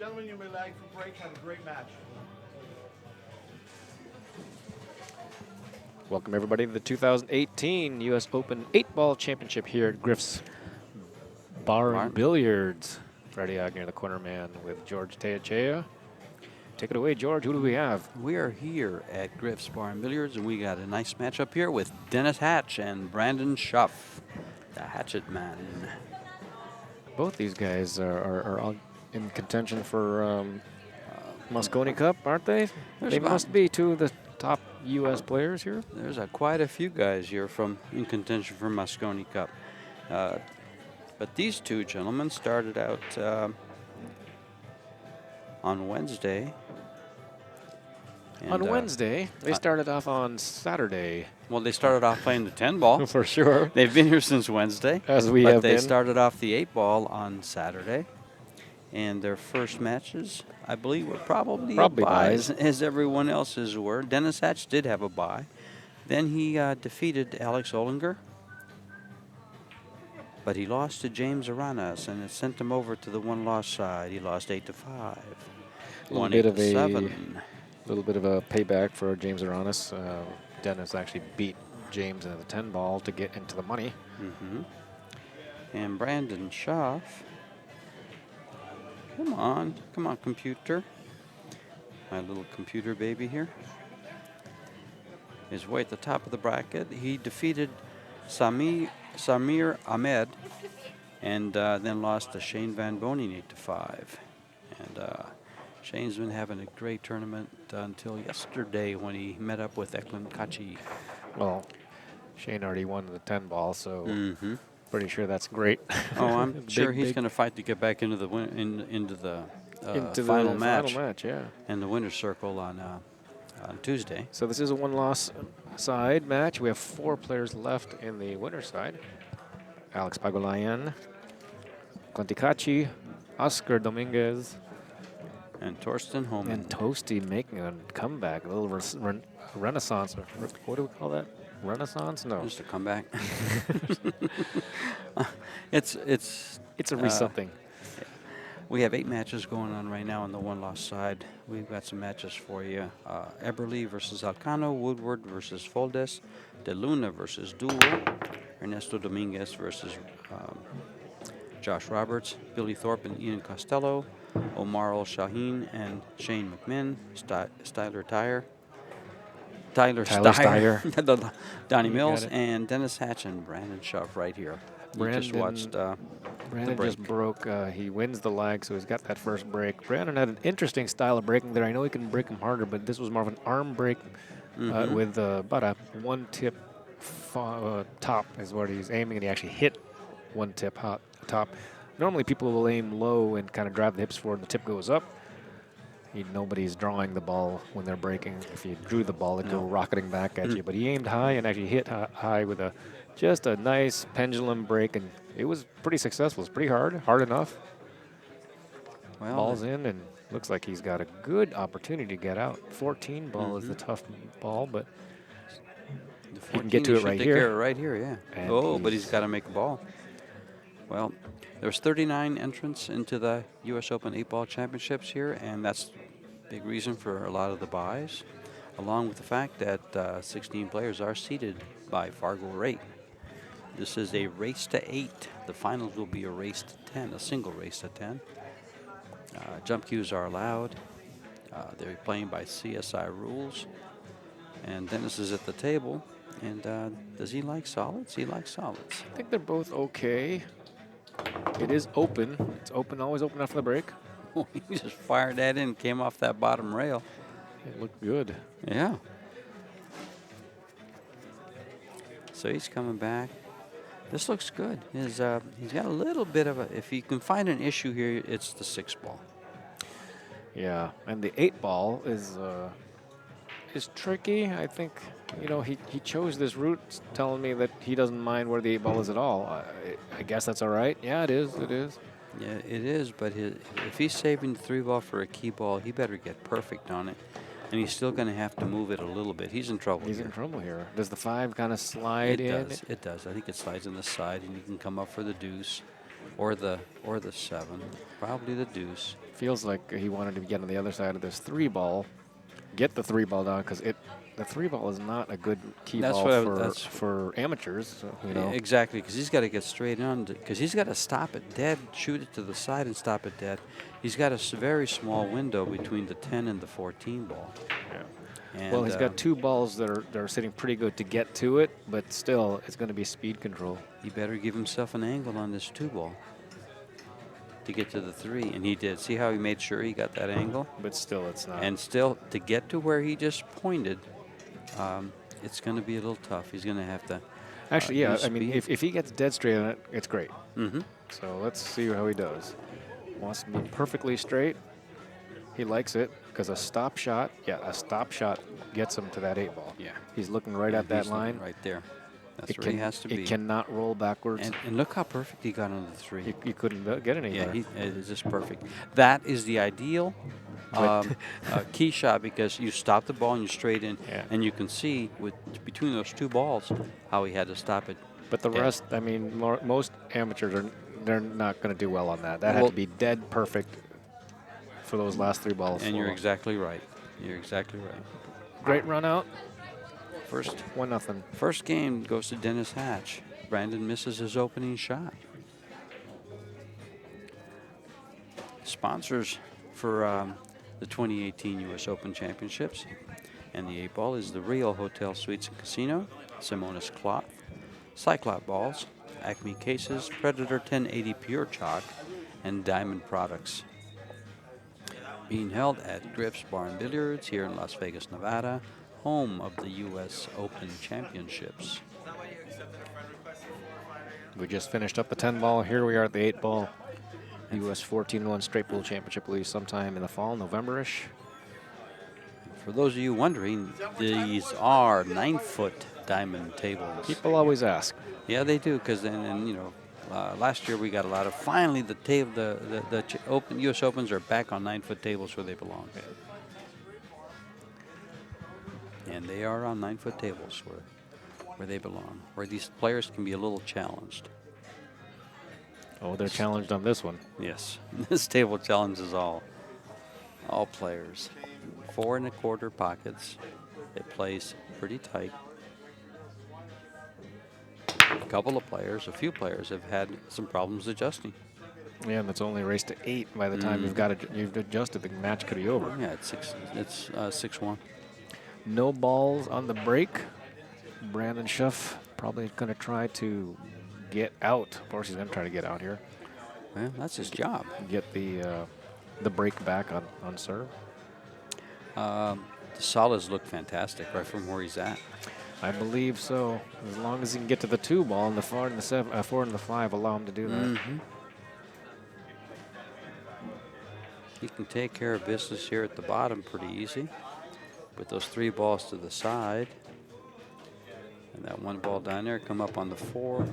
Gentlemen, you may lag for break. Have a great match. Welcome everybody to the 2018 U.S. Open 8-Ball Championship here at Griff's Bar and Billiards. Freddie Agnew, the corner man, with George Teachea. Take it away, George. Who do we have? We are here at Griff's Bar and Billiards, and we got a nice matchup here with Dennis Hatch and Brandon Shuff, the Hatchet Man. Both these guys are all in contention for Mosconi Cup, aren't they? They must be two of the top U.S. players here. There's quite a few guys here in contention for Mosconi Cup. But these two gentlemen started out on Wednesday. On Wednesday? They started off on Saturday. Well, they started off playing the 10-ball. For sure. They've been here since Wednesday. As we have been. But they started off the 8-ball on Saturday. And their first matches, I believe, were probably buys, as everyone else's were. Dennis Hatch did have a bye. Then he defeated Alex Olinger. But he lost to James Aranas, and it sent him over to the one-loss side. He lost 8-5. A little bit of a payback for James Aranas. Dennis actually beat James in the 10-ball to get into the money. And Brandon Shuff. Come on, computer. My little computer baby here is way at the top of the bracket. He defeated Samir Ahmed, and then lost to Shane Van Boning 8-5. And Shane's been having a great tournament until yesterday when he met up with Eklund Kachi. Well, Shane already won the 10-ball, so pretty sure that's great. Oh, I'm sure he's going to fight to get back into the final match. Yeah. In the winner's circle on Tuesday. So this is a one-loss side match. We have 4 players left in the winner's side. Alex Pagulayan, Kontikachi, Oscar Dominguez, and Torsten Homan. And Toasty making a comeback, a little renaissance. What do we call that? Renaissance? No. Just a comeback. It's a something. We have 8 matches going on right now on the one-loss side. We've got some matches for you. Eberle versus Alcano, Woodward versus Foldes, De Luna versus Duel, Ernesto Dominguez versus Josh Roberts, Billy Thorpe and Ian Costello, Omar Al-Shaheen and Shane McMinn, Tyler Steyer, Donnie Mills, and Dennis Hatch and Brandon Shuff right here. Brandon just watched Brandon just broke. He wins the lag, so he's got that first break. Brandon had an interesting style of breaking there. I know he can break him harder, but this was more of an arm break with about a one-tip top is what he's aiming, and he actually hit one-tip top. Normally people will aim low and kind of drive the hips forward, and the tip goes up. Nobody's drawing the ball when they're breaking. If you drew the ball, it'd go rocketing back at you. But he aimed high and actually hit high with just a nice pendulum break, and it was pretty successful. It's pretty hard enough. Well, ball's in, and looks like he's got a good opportunity to get out. 14 ball is the tough ball, but he can get to it right here. Right here, yeah. And but he's got to make a ball. Well, there's 39 entrants into the U.S. Open 8-Ball Championships here, and that's a big reason for a lot of the buys, along with the fact that 16 players are seeded by Fargo rate. This is a race to 8. The finals will be a race to 10, a single race to 10. Jump cues are allowed. They're playing by CSI rules. And Dennis is at the table. And does he like solids? He likes solids. I think they're both okay. It is open. It's open, always open after the break. He just fired that in, came off that bottom rail. It looked good. Yeah. So he's coming back. This looks good. He's got a little bit of if you can find an issue here, it's the 6-ball. Yeah, and the 8-ball is tricky. I think, he chose this route telling me that he doesn't mind where the 8-ball is at all. I guess that's all right. Yeah, it is. Yeah, it is, but if he's saving the 3-ball for a key ball, he better get perfect on it. And he's still going to have to move it a little bit. He's in trouble He's in trouble here. Does the 5 kind of slide in? It does. I think it slides on the side, and you can come up for the deuce. or the 7, probably the deuce. Feels like he wanted to get on the other side of this 3-ball, get the 3-ball down, because the 3-ball is not a good key That's ball what for amateurs. So, you know, Exactly, because he's got to get straight on, because he's got to stop it dead, shoot it to the side and stop it dead. He's got a very small window between the 10 and the 14 ball. yeah. And Well, he's got 2 balls that are sitting pretty good to get to it, but still, it's going to be speed control. he better give himself an angle on this 2 ball to get to the 3, and he did. See how he made sure he got that angle? But still, it's not. And still, to get to where he just pointed, it's going to be a little tough. He's going to have to. Actually, yeah. use I mean, speed. if he gets dead straight on it, it's great. Mm-hmm. So let's see how he does. Wants to be perfectly straight. He likes it because a stop shot gets him to that 8-ball. Yeah. He's looking right at that line. Right there. That's where he has to be. It cannot roll backwards. And look how perfect he got on the 3. You couldn't get any Yeah, better. it is just perfect. That is the ideal key shot, because you stop the ball and you straight in, Yeah. and you can see between those 2 balls how he had to stop it. But the dead. rest, I mean, most amateurs they're not going to do well on that. That had to be dead perfect for those last 3 balls. And you're exactly right. You're exactly right. Great run out. First 1-0. First game goes to Dennis Hatch. Brandon misses his opening shot. Sponsors for the 2018 U.S. Open Championships and the 8-ball is the Rio Hotel Suites and Casino, Simonis Cloth, Cyclop Balls, ACME Cases, Predator 1080 Pure Chalk, and Diamond Products. Being held at Griff's Bar and Billiards here in Las Vegas, Nevada, home of the U.S. Open Championships. We just finished up the 10-ball. Here we are at the 8-ball. U.S. 14-1 straight pool championship, will be sometime in the fall, November-ish. For those of you wondering, these are 9-foot diamond tables. People always ask. Yeah, they do, because then, you know, last year we got a lot of. Finally, the open U.S. Opens are back on 9-foot tables where they belong. And they are on 9-foot tables where they belong, where these players can be a little challenged. Oh, they're challenged on this one. Yes, this table challenges all players. 4 1/4 pockets. It plays pretty tight. A few players have had some problems adjusting. Yeah, and it's only raced to 8 by the time you've adjusted. The match could be over. Yeah, it's 6-1. No balls on the break. Brandon Shuff probably going to try to get out. Of course, he's going to try to get out here. Well, that's his job. Get the break back on serve. The solids look fantastic right from where he's at. I believe so. As long as he can get to the 2-ball and the 4 and the 4 and the 5 allow him to do that. Mm-hmm. He can take care of business here at the bottom pretty easy with those 3 balls to the side. And that 1 ball down there come up on the 4.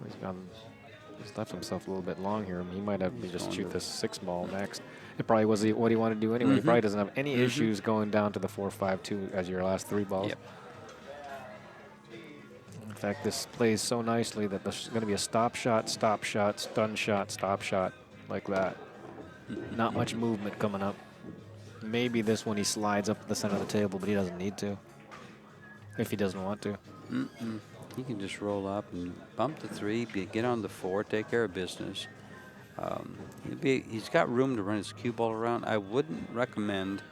He's left himself a little bit long here. He might have to just shoot this 6-ball next. It probably was what he wanted to do anyway. He probably doesn't have any issues going down to the 4-5-2 as your last 3 balls. Yep. In fact, this plays so nicely that there's going to be a stop shot, stun shot, stop shot, like that. Not much movement coming up. Maybe this one he slides up to the center of the table, but he doesn't need to. If he doesn't want to. He can just roll up and bump the 3, get on the 4, take care of business. He's got room to run his cue ball around. I wouldn't recommend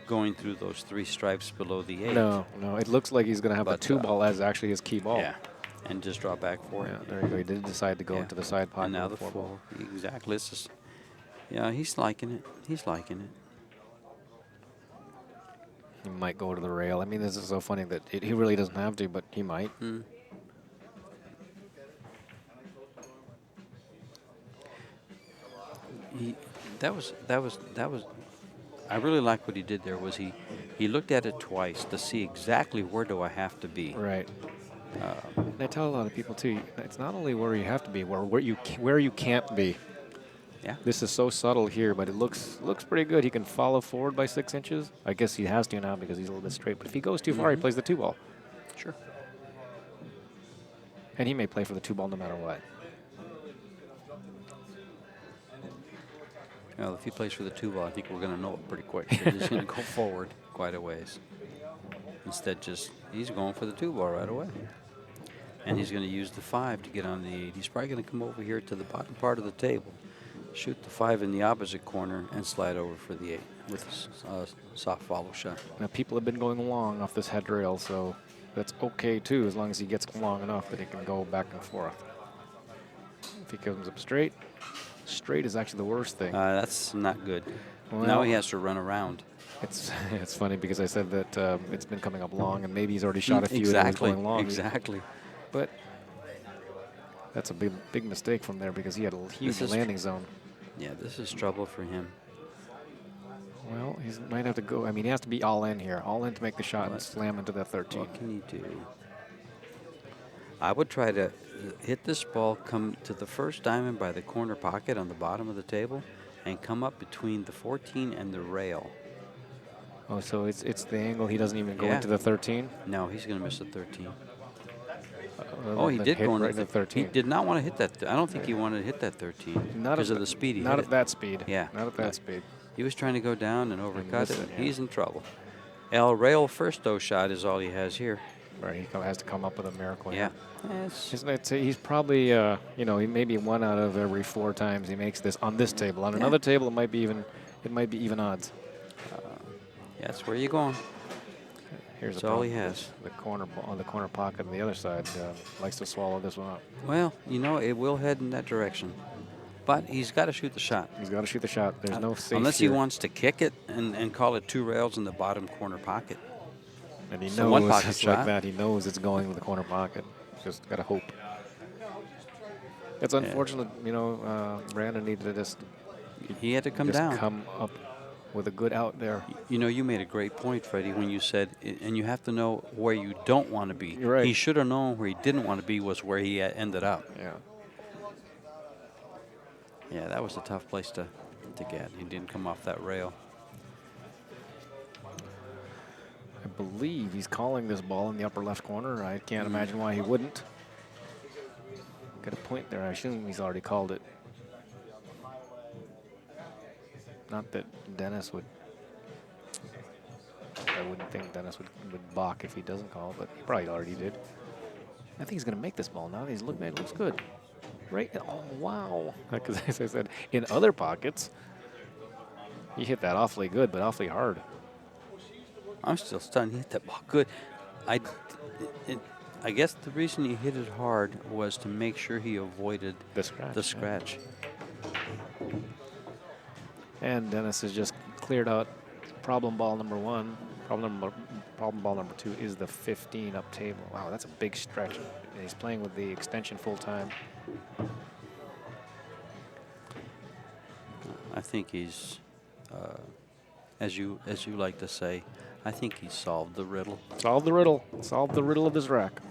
going through those 3 stripes below the 8. No. It looks like he's going to have the 2-ball as actually his key ball. Yeah, and just draw back for it. Yeah, there you go. He did decide to go into the side pocket. And now the 4. Exactly. Yeah, he's liking it. He's liking it. He might go to the rail. I mean, this is so funny that he really doesn't have to, but he might. That was. I really like what he did there. Was he looked at it twice to see exactly where do I have to be. Right. And I tell a lot of people too. It's not only where you have to be, where you can't be. Yeah. This is so subtle here, but it looks pretty good. He can follow forward by 6 inches. I guess he has to now because he's a little bit straight. But if he goes too far, he plays the 2-ball. Sure. And he may play for the 2-ball no matter what. Well, if he plays for the 2-ball, I think we're going to know it pretty quick. He's going to go forward quite a ways. Instead, he's going for the 2-ball right away. And he's going to use the 5 to get on the 8. He's probably going to come over here to the bottom part of the table, shoot the 5 in the opposite corner, and slide over for the 8 with a soft follow shot. Now, people have been going long off this head rail, so that's okay, too, as long as he gets long enough that he can go back and forth. If he comes up straight, straight is actually the worst thing. That's not good. Well, now he has to run around. It's funny because I said that it's been coming up long, and maybe he's already shot a few exactly, and he's going long. Exactly. But that's a big mistake from there because he had a huge landing zone. Yeah, this is trouble for him. Well, he might have to go. I mean, he has to be all in here, all in to make the shot and slam into that 13. What can he do? I would try to hit this ball, come to the first diamond by the corner pocket on the bottom of the table, and come up between the 14 and the rail. Oh, so it's the angle. He doesn't even go into the 13? No, he's going to miss the 13. Oh, He did go right into the 13. He did not want to hit that. I don't think he wanted to hit that 13 because of the speed. Not at that speed. Yeah. Not at that speed. He was trying to go down and overcut it. Yeah. He's in trouble. El rail firsto shot is all he has here. Right, he has to come up with a miracle. Yeah. He's probably, he maybe 1 out of every 4 times he makes this on this table. On another table, it might be even odds. Yeah, that's where you're going. Here's That's all he has. The corner on the corner pocket on the other side likes to swallow this one up. Well, it will head in that direction. But he's got to shoot the shot. He's got to shoot the shot. There's no safe unless here. he wants to kick it and call it 2 rails in the bottom corner pocket. And he So knows, one pocket's just like flat. that, he knows it's going to the corner pocket. Just got to hope. It's unfortunate, Brandon needed to just He had to come down. come up with a good out there. You made a great point, Freddie, when you said, and you have to know where you don't want to be. You're right. He should have known where he didn't want to be was where he ended up. Yeah. Yeah, that was a tough place to get. He didn't come off that rail. I believe he's calling this ball in the upper left corner. I can't imagine why he wouldn't. Got a point there. I assume he's already called it. Not that Dennis would. I wouldn't think Dennis would balk if he doesn't call, but he probably already did. I think he's going to make this ball now. He's looking at it, looks good. Right? Oh, wow. Because as I said, in other pockets, he hit that awfully good, but awfully hard. I'm still stunned. He hit that ball good. I guess the reason he hit it hard was to make sure he avoided the scratch. And Dennis has just cleared out problem ball number 1. Problem ball number 2 is the 15 up table. Wow, that's a big stretch. And he's playing with the extension full time. I think he's, as you like to say, I think he solved the riddle. Solved the riddle. Solved the riddle of his rack.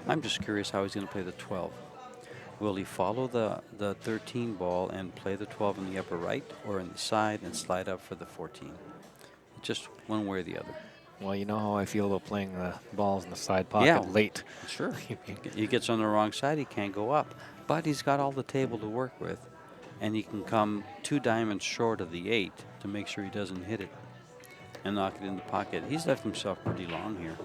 I'm just curious how he's going to play the 12. Will he follow the 13 ball and play the 12 in the upper right or in the side and slide up for the 14? Just one way or the other. Well, you know how I feel about playing the balls in the side pocket late. Sure. He gets on the wrong side, he can't go up. But he's got all the table to work with, and he can come 2 diamonds short of the 8 to make sure he doesn't hit it and knock it in the pocket. He's left himself pretty long here.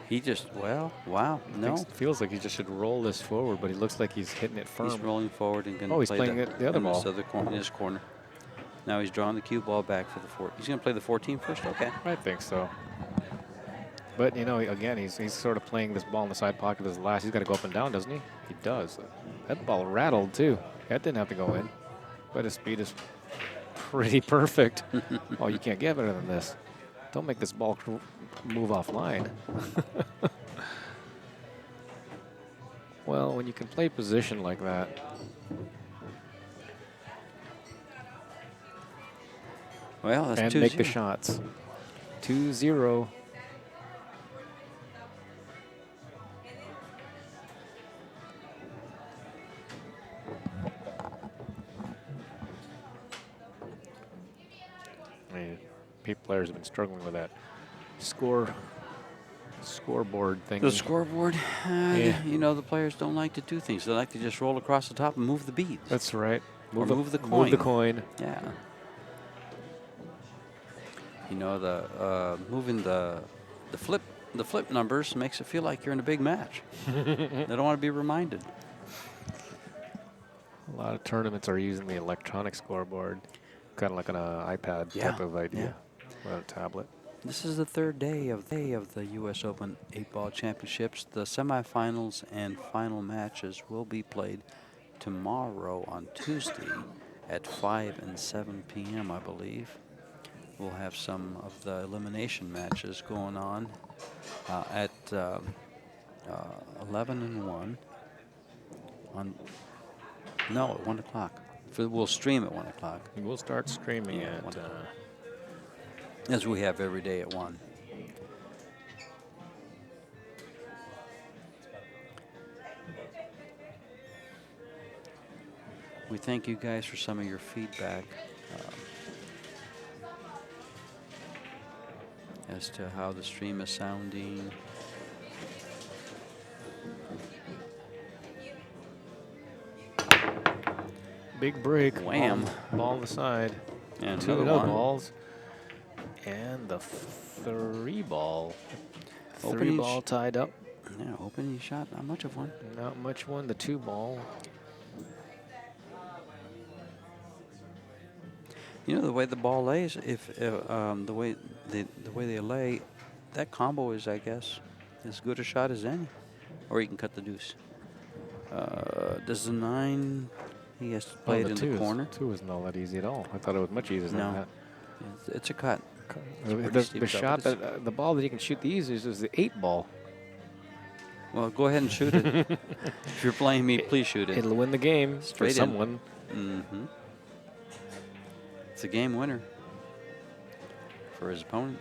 He just, wow, no. Feels like he just should roll this forward, but he looks like he's hitting it firm. He's rolling forward and going to play playing the other ball. In his corner. Now he's drawing the cue ball back for the 4. He's going to play the 14 first? Okay. I think so. But, again, he's sort of playing this ball in the side pocket as the last. He's got to go up and down, doesn't he? He does. That ball rattled, too. That didn't have to go in. But his speed is pretty perfect. Oh, you can't get better than this. Don't make this ball move offline. Well, when you can play position like that, that's and 2-0. make the shots. 2-0. Players have been struggling with that. scoreboard thing. The scoreboard, Yeah. you know, the players don't like to do things. They like to just roll across the top and move the beads. That's right. Or move the coin. Move the coin. Yeah. You know, moving the flip numbers makes it feel like you're in a big match. They don't want to be reminded. A lot of tournaments are using the electronic scoreboard, kind of like an iPad type of idea, or a tablet. This is the third day of the U.S. Open 8-Ball Championships. The semifinals and final matches will be played tomorrow on Tuesday at 5 and 7 p.m., I believe. We'll have some of the elimination matches going on at 11 and 1 on. No, at 1 o'clock. We'll stream at 1 o'clock. We'll start streaming at as we have every day at 1. We thank you guys for some of your feedback as to how the stream is sounding. big break. Wham. Ball on the side. And Two another one. balls. And the 3-ball. Opening 3-ball tied up. Yeah, opening shot, not much of one. Not much one. The 2-ball. You know the way the ball lays. If the way they lay, that combo is, I guess, as good a shot as any. Or you can cut the deuce. Does the 9? He has to play it in the corner. 2 isn't all that easy at all. I thought it was much easier than that. It's a cut. The shot that the ball that you can shoot the easiest is the 8-ball. Well, go ahead and shoot it. If you're playing me, please shoot it. It'll win the game Straight for someone. Mm-hmm. It's a game winner for his opponent.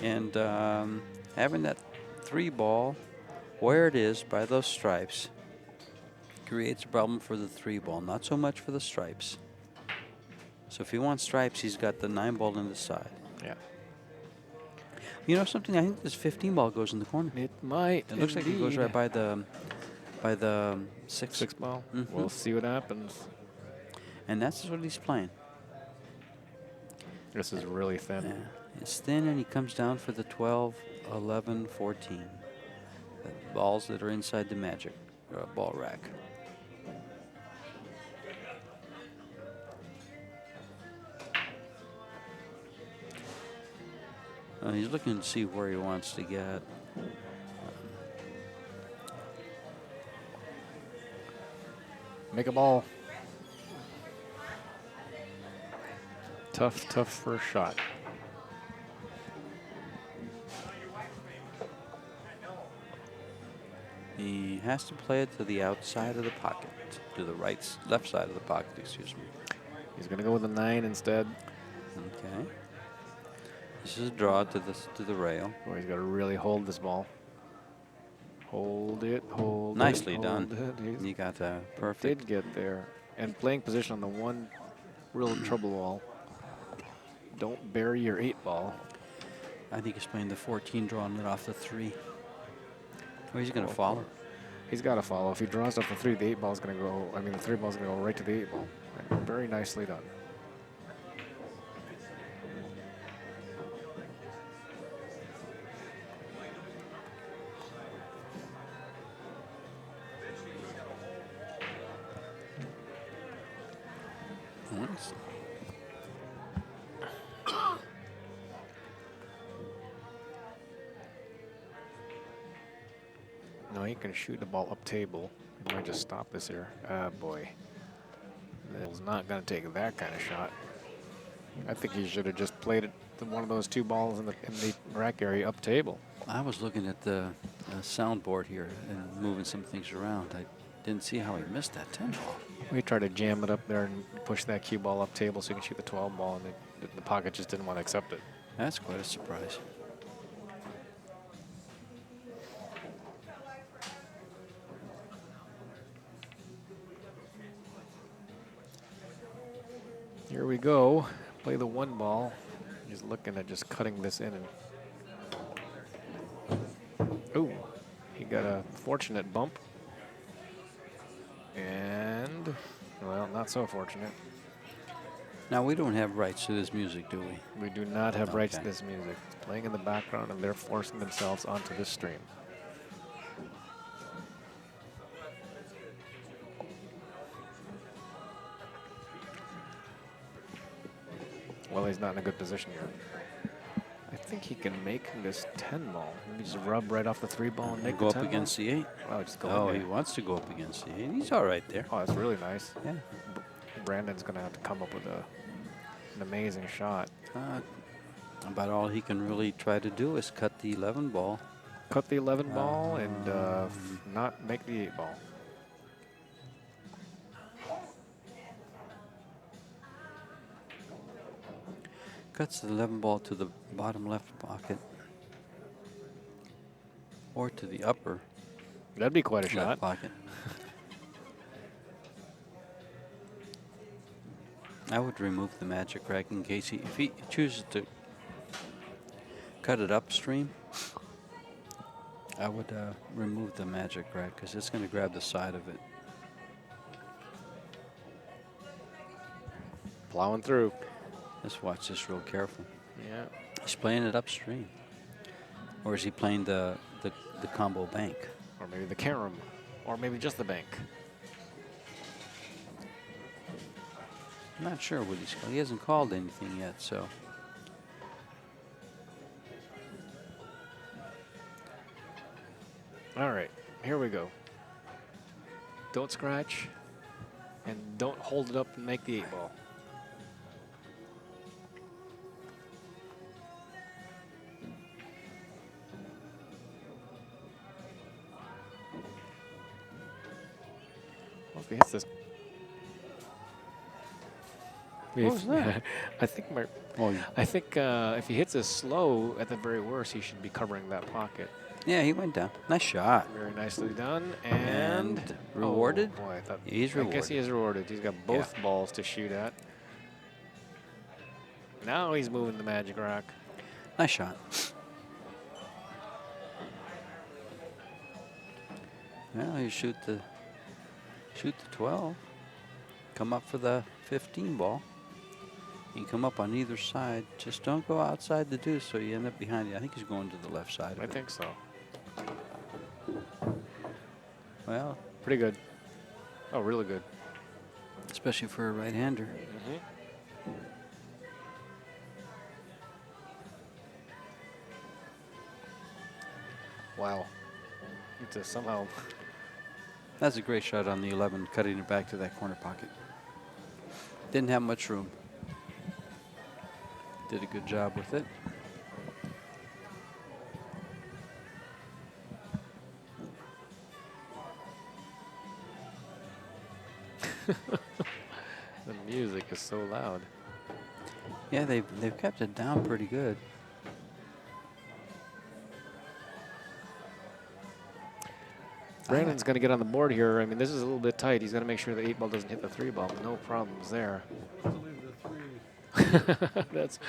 And having that 3-ball where it is by those stripes creates a problem for the 3-ball, not so much for the stripes. So if he wants stripes, he's got the 9-ball in the side. Yeah. You know something? I think this 15-ball goes in the corner. It might. It looks like it goes right by the 6-ball. Mm-hmm. We'll see what happens. And that's what he's playing. This is really thin. Yeah. It's thin, and he comes down for the 12, 11, 14. The balls that are inside the magic ball rack. He's looking to see where he wants to get. Make a ball. Tough first shot. He has to play it to the outside of the pocket, to the left side of the pocket, excuse me. He's going to go with a 9 instead. Okay. This is a draw to the rail. Boy, he's got to really hold this ball. Hold it, hold Nicely it. done. Hold it. He got perfect. Did get there. And playing position on the one real trouble wall. Don't bury your 8-ball. I think he's playing the 14, drawing it off the 3. Oh, he's going to follow. He's got to follow. If he draws off the 3, the 8-ball's going to go, the 3-ball's going to go right to the 8-ball. Very nicely done. Nice. No, he can shoot the ball up table. He might just stop this here. Ah, boy. That's not going to take that kind of shot. I think he should have just played it to one of those 2 balls in the rack area up table. I was looking at the soundboard here and moving some things around. I didn't see how he missed that 10-ball. We tried to jam it up there and push that cue ball up table so you can shoot the 12 ball, and the pocket just didn't want to accept it. That's quite a surprise. Here we go. play the 1 ball. He's looking at just cutting this in. Ooh, he got a fortunate bump. And, well, not so fortunate. Now, we don't have rights to this music, do we? We do not have rights to Okay. this music. It's playing in the background, and they're forcing themselves onto this stream. Well, he's not in a good position here. I think he can make this 10 ball. Maybe just rub right off the 3 ball and make Go the up 10 against ball. the 8. Oh, just go Oh, in he there. wants to go up against the 8. He's all right there. Oh, that's really nice. Yeah. Brandon's going to have to come up with an amazing shot. About all he can really try to do is cut the 11 ball. Cut the 11 ball and not make the 8 ball. Cuts the 11 ball to the bottom left pocket. Or to the upper That'd be quite a left shot. pocket. I would remove the magic rack in case if he chooses to cut it upstream, I would remove the magic rack because it's going to grab the side of it. Plowing through. Let's watch this real careful. Yeah. He's playing it upstream. Or is he playing the combo bank? Or maybe the carom. Or maybe just the bank. I'm not sure what he's called. He hasn't called anything yet, so. All right, here we go. Don't scratch, and don't hold it up and make the 8 ball. Well, if he hits this. What was that? I think if he hits this slow, at the very worst, he should be covering that pocket. Yeah, he went down. Nice shot. Very nicely done. And rewarded? Oh, boy, I thought He's I guess he rewarded. is rewarded. He's got both balls to shoot at. Now he's moving the magic rock. Nice shot. Well, you shoot the 12. Come up for the 15 ball. You come up on either side. Just don't go outside the deuce so you end up behind you. I think he's going to the left side. I think so. Well, Pretty good. Oh, really good. especially for a right-hander. Wow. It's somehow. That's a great shot on the 11, cutting it back to that corner pocket. Didn't have much room. Did a good job with it. The music is so loud. Yeah, they've kept it down pretty good. Brandon's going to get on the board here. I mean, this is a little bit tight. He's going to make sure the 8 ball doesn't hit the 3 ball. No problems there. That's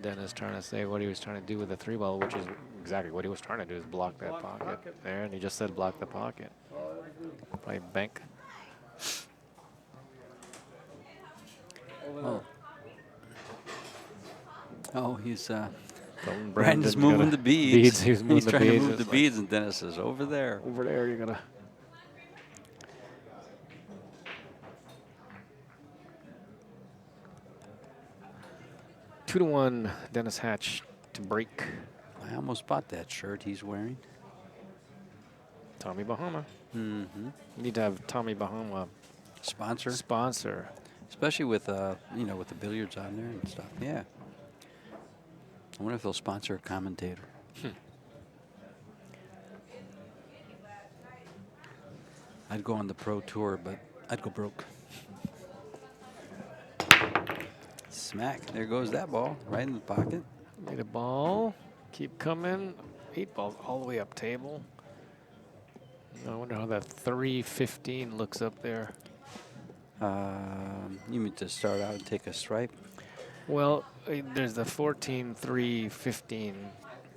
Dennis trying to say what he was trying to do with the 3 ball, which is exactly what he was trying to do, is block that pocket. There, and he just said block the pocket. Play bank. Oh, he's Brandon's Brandon's moving the beads. He's moving the trying beads. to move the It's beads, and Dennis says, over there. over there, you're gonna. Two to 1, Dennis Hatch to break. I almost bought that shirt he's wearing. Tommy Bahama. Mm-hmm. You need to have Tommy Bahama Sponsor. sponsor. Especially with, with the billiards on there and stuff. Yeah. I wonder if they'll sponsor a commentator. I'd go on the pro tour, but I'd go broke. Smack. There goes that ball right in the pocket. Need a ball. Keep coming. 8 balls all the way up table. I wonder how that 315 looks up there. You mean to start out and take a stripe? Well, there's the 14, 3, 15.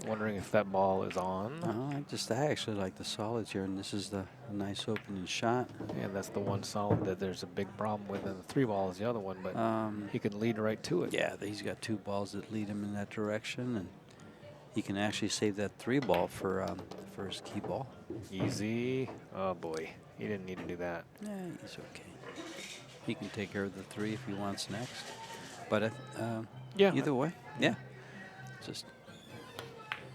Wondering if that ball is on. No, I actually like the solids here, and this is the nice opening shot. And that's the one solid that there's a big problem with, and the 3 ball is the other one, but he can lead right to it. Yeah, he's got 2 balls that lead him in that direction, and he can actually save that 3 ball for his key ball. Easy. Oh boy, he didn't need to do that. Yeah, he's okay. He can take care of the 3 if he wants next. But yeah, either way, yeah. Just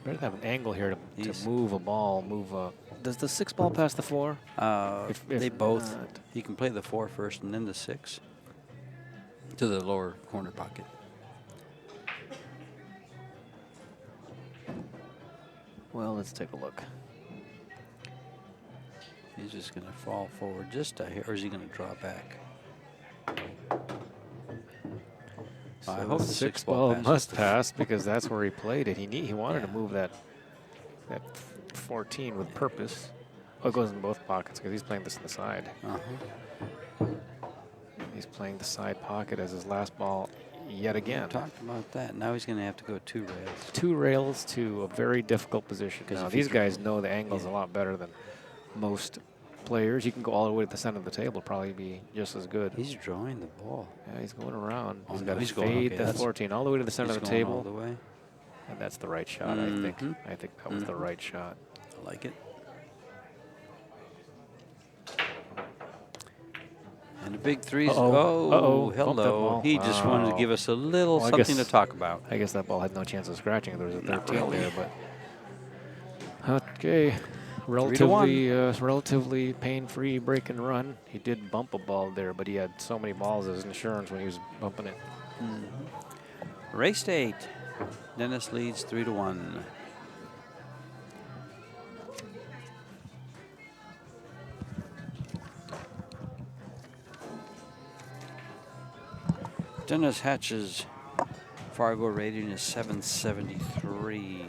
better to have an angle here to move a ball. Does the 6 ball pass the 4? If they both. He can play the 4 first and then the 6 to the lower corner pocket. Well, let's take a look. He's just going to fall forward just a hair, or is he going to draw back? So I hope the 6 ball ball must pass because that's where he played it. He wanted to move that 14 with purpose. Oh, it goes in both pockets because he's playing this in the side. He's playing the side pocket as his last ball yet again. Talked about that. Now he's going to have to go 2 rails. 2 rails to a very difficult position. Now these guys know the angles a lot better than most players. You can go all the way to the center of the table, probably be just as good. He's drawing the ball. Yeah, he's going around. Oh, He's no, got to he's fade going, okay, the 14 all the way to the center of the going table. all the way. And that's the right shot, I think. I think that was the right shot. I like it. And a big 3. Oh, hello. He just wanted to give us a little something to talk about. I guess that ball had no chance of scratching. There was a 13 there, but okay. Relatively pain-free break and run. He did bump a ball there, but he had so many balls as insurance when he was bumping it. Race 8. Dennis leads 3-1. Dennis Hatch's Fargo rating is 773.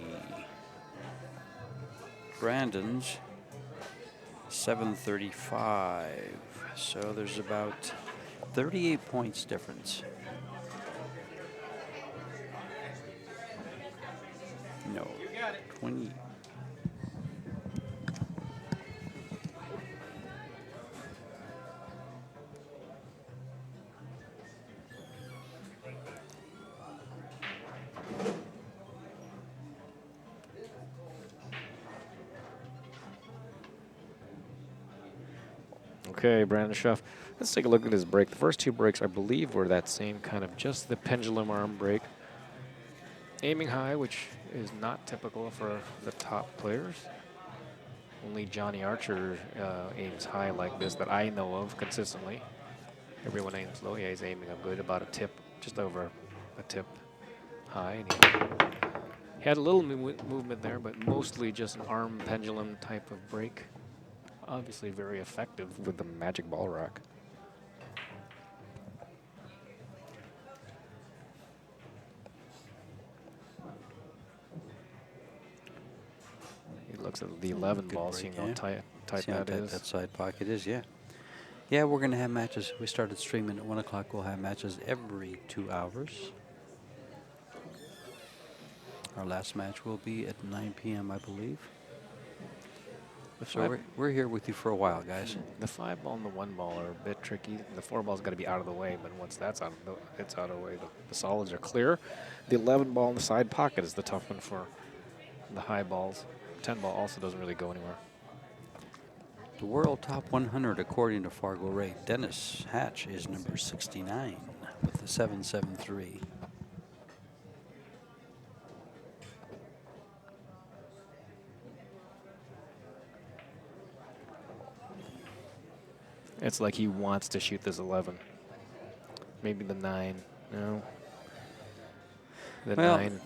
Brandon's 735. So there's about 38 points difference. No, 20. Okay, Brandon Shuff. Let's take a look at his break. The first 2 breaks, I believe, were that same kind of just the pendulum arm break. Aiming high, which is not typical for the top players. Only Johnny Archer aims high like this that I know of consistently. Everyone aims low. Yeah, he's aiming a good, about a tip, just over a tip high. And he had a little movement there, but mostly just an arm pendulum type of break. Obviously very effective with the magic ball rock. He looks at the 11 ball, seeing how tight that is. That side pocket is, yeah. Yeah, we're going to have matches. We started streaming at 1 o'clock. We'll have matches every 2 hours. Our last match will be at 9 p.m., I believe. So we're here with you for a while, guys. The 5 ball and the 1 ball are a bit tricky. The 4 ball's got to be out of the way, but once that's out of it's out of the way. The solids are clear. The 11 ball in the side pocket is the tough one for the high balls. 10 ball also doesn't really go anywhere. The World Top 100, according to Fargo Ray, Dennis Hatch is number 69 with the 773. It's like he wants to shoot this 11. Maybe the 9. No. The 9.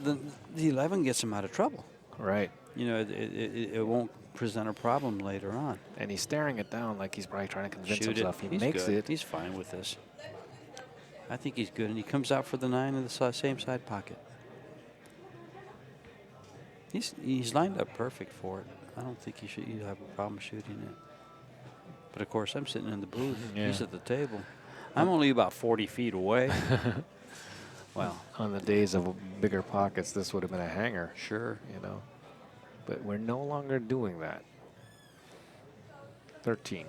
The 11 gets him out of trouble. Right. You know, it won't present a problem later on. And he's staring it down like he's probably trying to convince himself he he's makes good. it. He's fine with this. I think he's good, and he comes out for the 9 in the same side pocket. He's lined up perfect for it. I don't think you have a problem shooting it. But of course, I'm sitting in the booth. Yeah. He's at the table. I'm only about 40 feet away. Well, On the days of bigger pockets, this would have been a hanger, sure. you know. But we're no longer doing that. 13.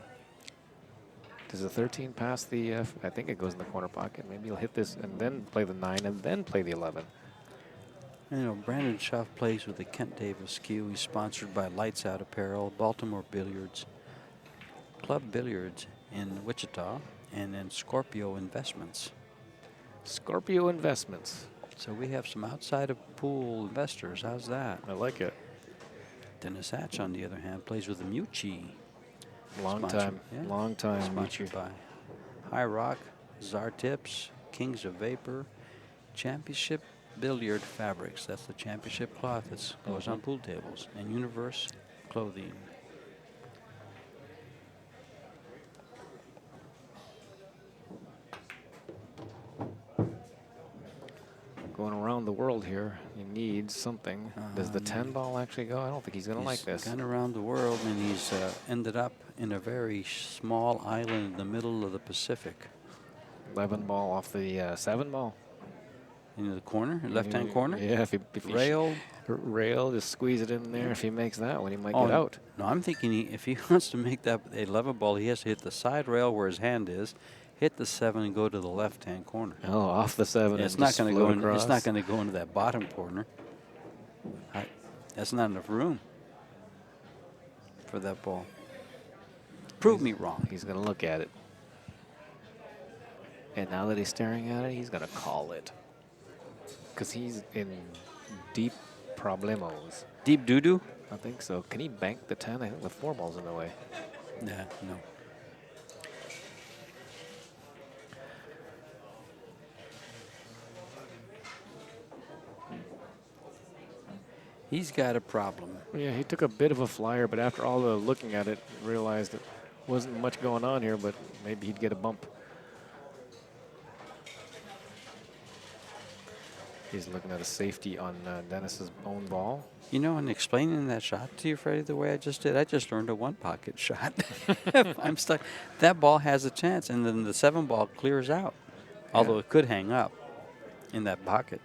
Does the 13 pass the, I think it goes in the corner pocket. Maybe he'll hit this and then play the 9 and then play the 11. You know, Brandon Shuff plays with the Kent Davis Cue. He's sponsored by Lights Out Apparel, Baltimore Billiards, Club Billiards in Wichita, and then Scorpio Investments. Scorpio Investments. So we have some outside of pool investors. How's that? I like it. Dennis Hatch, on the other hand, plays with the Mucci. Long Sponsored, time. Sponsored Michi. by High Rock, Czar Tips, Kings of Vapor, Championship Billiard Fabrics. That's the championship cloth that goes on pool tables. And Universe Clothing. Going around the world here, you need something. Does the 10 ball actually go? I don't think he's going to like this. He's gone around the world, and he's ended up in a very small island in the middle of the Pacific. 11 ball off the 7 ball. In the corner, left-hand corner? Yeah, if he Rail. Rail, just squeeze it in there. If he makes that one, he might get out. No, I'm thinking if he wants to make that 11 ball, he has to hit the side rail where his hand is, hit the 7 and go to the left-hand corner. Oh, off the 7. Yeah, it's not going to go in. It's not going to go into that bottom corner. That's not enough room for that ball. Prove me wrong. He's going to look at it. And now that he's staring at it, he's going to call it. Because he's in deep problemos. Deep doo-doo? I think so. Can he bank the 10? I think the 4 ball's in the way. Yeah, no. He's got a problem. Yeah, he took a bit of a flyer, but after all the looking at it, realized it wasn't much going on here, but maybe he'd get a bump. He's looking at a safety on Dennis's own ball. You know, in explaining that shot to you, Freddie, the way I just did, I just learned a one-pocket shot. I'm stuck. That ball has a chance, and then the 7 ball clears out, although it could hang up in that pocket.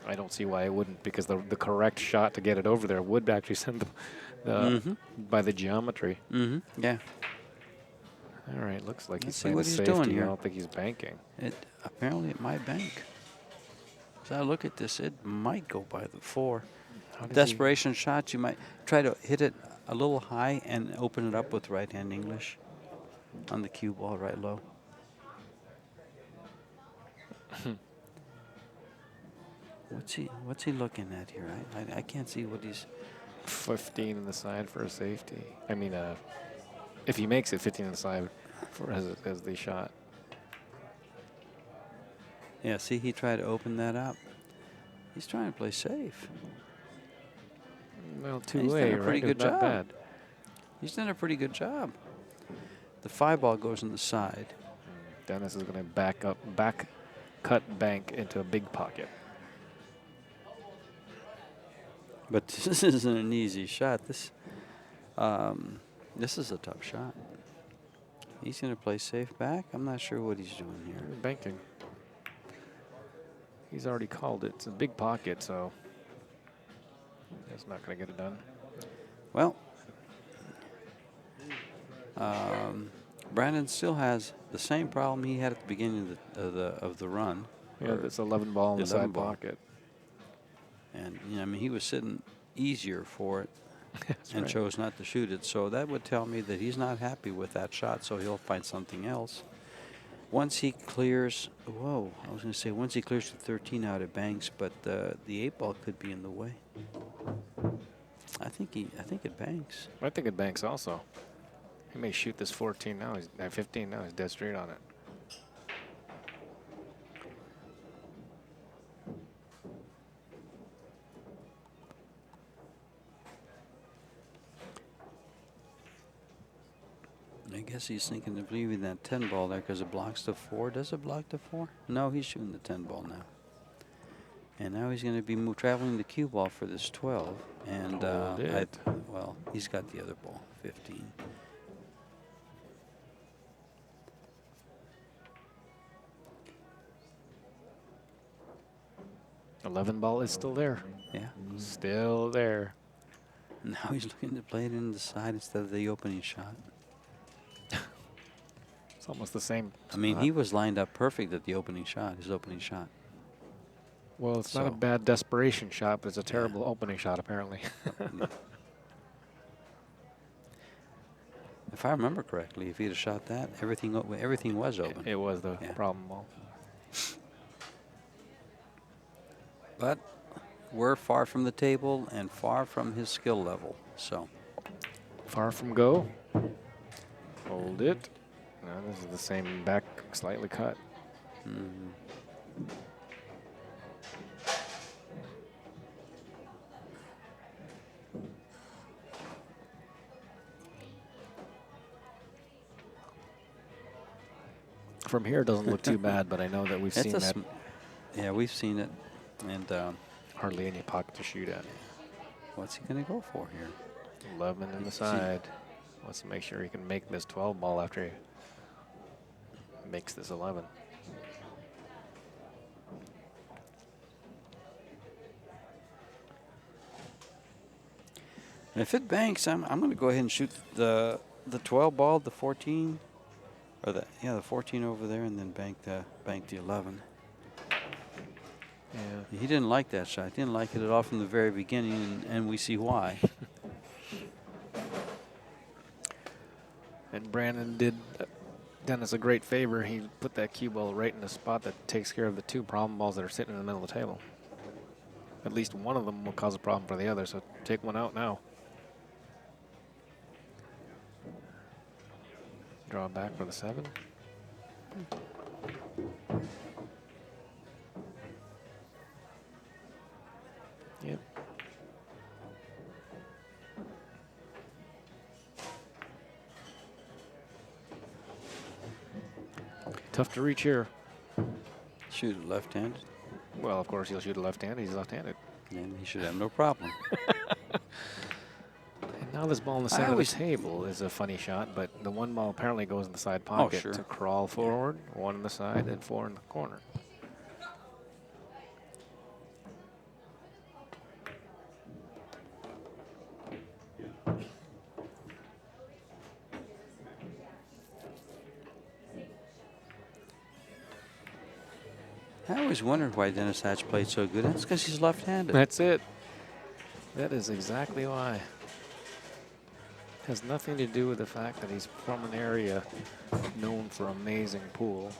I don't see why it wouldn't, because the correct shot to get it over there would actually send the by the geometry. Yeah. All right, looks like Let's he's see playing what the he's safety. doing here. I don't think he's banking. Apparently it might bank. As I look at this, it might go by the 4. Desperation shot, you might try to hit it a little high and open it up with right-hand English on the cue ball right low. What's he looking at here? I can't see what he's... 15 in the side for a safety. I mean, if he makes it 15 in the side for as the shot. Yeah, see, he tried to open that up. He's trying to play safe. Well, He's done two-way, a pretty right? good Not job. bad. He's done a pretty good job. The 5 ball goes in the side. Dennis is going to back cut bank into a big pocket. But this isn't an easy shot. This is a tough shot. He's going to play safe back. I'm not sure what he's doing here. Banking. He's already called it. It's a big pocket, so it's not going to get it done. Well, Brandon still has the same problem he had at the beginning of the run. Yeah, that's 11 ball in the side pocket. And you know, I mean, he was sitting easier for it and right. chose not to shoot it. So that would tell me that he's not happy with that shot, so he'll find something else. Once he clears, I was going to say once he clears the 13 out, it banks, but the 8 ball could be in the way. I think it banks. I think it banks also. He may shoot this 14 now. He's at 15 now. He's dead straight on it. I guess he's thinking of leaving that 10 ball there because it blocks the 4. Does it block the 4? No, he's shooting the 10 ball now. And now he's going to be traveling the cue ball for this 12. And well, he's got the other ball, 15. 11 ball is still there. Yeah. Still there. Now he's looking to play it in the side instead of the opening shot. It's almost the same. I mean, spot. he was lined up perfect at the opening shot, his opening shot. Well, it's not a So- bad desperation shot, but it's a terrible opening shot, apparently. If I remember correctly, if he'd have shot that, everything was open. It was the Yeah. problem ball. But we're far from the table and far from his skill level. So Far from go. Hold it. No, this is the same back, slightly cut. From here, it doesn't look too bad, but I know that we've seen that. Yeah, we've seen it. And Hardly any pocket to shoot at. what's he going to go for here? 11 in the See- side. Wants to make sure he can make this 12 ball after he makes this 11. And if it banks, I'm going to go ahead and shoot the 12 ball, the 14, or the 14 over there, and then bank the 11. Yeah. He didn't like that shot. Didn't like it at all from the very beginning, and we see why. And Brandon did Dennis a great favor. He put that cue ball right in the spot that takes care of the two problem balls that are sitting in the middle of the table. At least one of them will cause a problem for the other, so take one out now. Draw back for the 7. Yep. Tough to reach here. Shoot it left-handed, Well, of course, he'll shoot a left-handed. He's left-handed. and he should have no problem. And now this ball in the I center of the always- table is a funny shot, but the one ball apparently goes in the side pocket sure. to crawl forward, 1 in the side and 4 in the corner. I always wondered why Dennis Hatch played so good. That's because he's left-handed. That's it. That is exactly why. Has nothing to do with the fact that he's from an area known for amazing pool.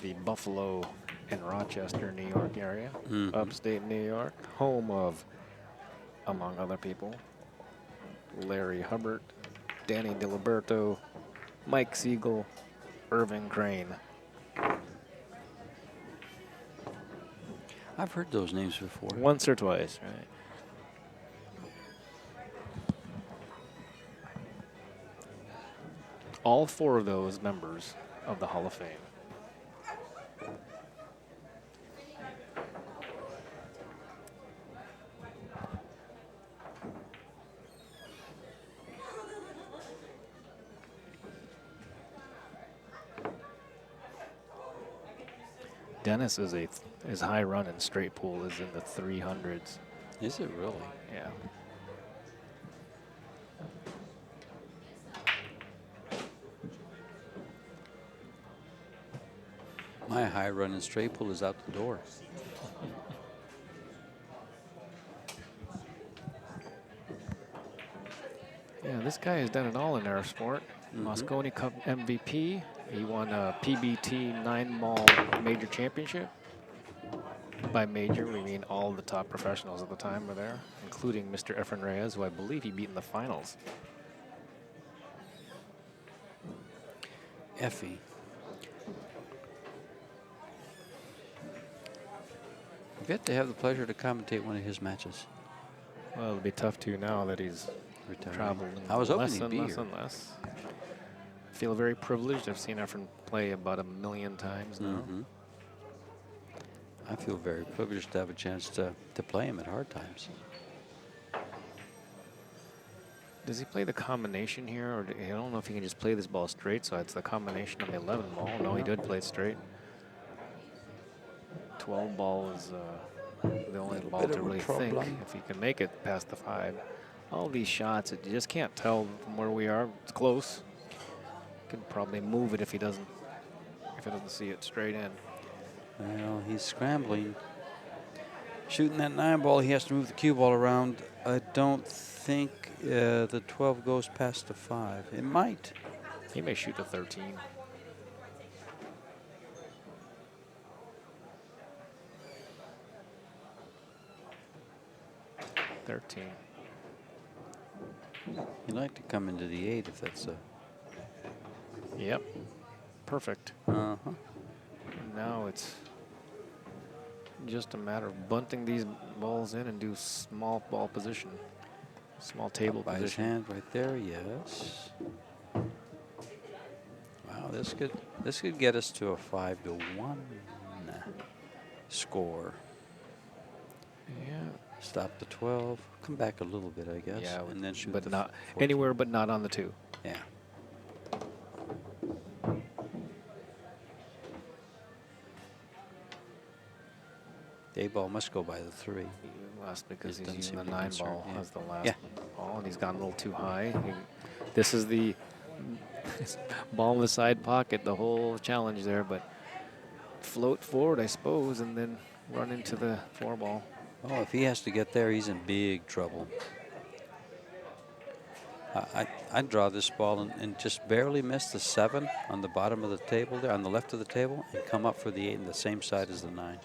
The Buffalo and Rochester, New York area, upstate New York, home of, among other people, Larry Hubbard, Danny DiLiberto, Mike Siegel, Irving Crane. I've heard those names before. Once or twice, right? All 4 of those members of the Hall of Fame. Dennis is his high run in straight pool is in the 300s. Is it really? Yeah. My high run in straight pull is out the door. Yeah, this guy has done it all in air sport. Moscone Cup MVP. He won a PBT 9-ball major championship. By major, we mean all the top professionals at the time were there, including Mr. Efren Reyes, who I believe he beat in the finals. Effie. I've yet to have the pleasure to commentate one of his matches. Well, it'll be tough to now that he's Retiring. traveled I was hoping less he'd and be less here. and less. I feel very privileged. I've seen Efren play about 1,000,000 times now. I feel very privileged to have a chance to play him at hard times. Does he play the combination here, or I don't know if he can just play this ball straight, so it's the combination on the 11 ball. No, he did play it straight. 12 ball is the only Little ball bit to of a really think problem. if he can make it past the 5. All these shots, you just can't tell from where we are. It's close. Can probably move it if he doesn't see it straight in. Well, he's scrambling. Shooting that 9 ball, he has to move the cue ball around. I don't think the 12 goes past the 5. It might. He may shoot the 13. 13. He'd like to come into the 8 if that's a. Yep. Perfect. Uh-huh. Now it's just a matter of bunting these balls in and do small ball position. Small table By his position. hand right there, yes. Wow, this could get us to a 5-1 score. Yeah. Stop the 12, come back a little bit, I guess, Yeah, and then shoot but the not 14. anywhere but not on the 2. Yeah. The 8 ball must go by the 3. He must because It he's doesn't using seem the to be 9 concerned, ball yeah. as the last Yeah. ball, and he's gone a little too high. This is the ball in the side pocket, the whole challenge there, but float forward, I suppose, and then run into the 4 ball. Oh, if he has to get there, he's in big trouble. I'd draw this ball and just barely miss the 7 on the bottom of the table there, on the left of the table, and come up for the 8 on the same side as the 9.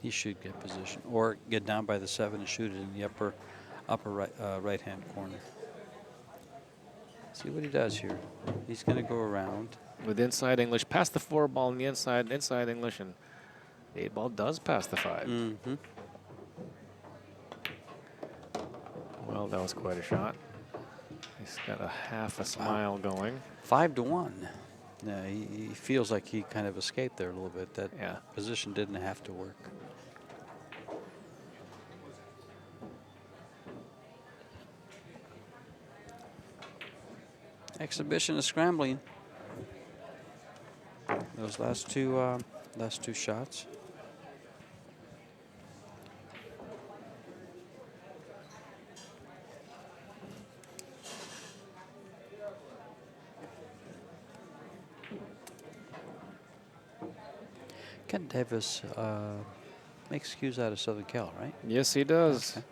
He should get position, or get down by the 7 and shoot it in the upper right hand corner. See what he does here. He's going to go around. With inside English, past the 4 ball on the inside English, and the 8 ball does pass the 5. Mm-hmm. Well, that was quite a shot. He's got a half a smile going. 5-1. Yeah, he feels like he kind of escaped there a little bit. That Yeah. position didn't have to work. Exhibition is scrambling. Those last two shots. Ken Davis makes cues out of Southern Cal, right? Yes, he does. Okay.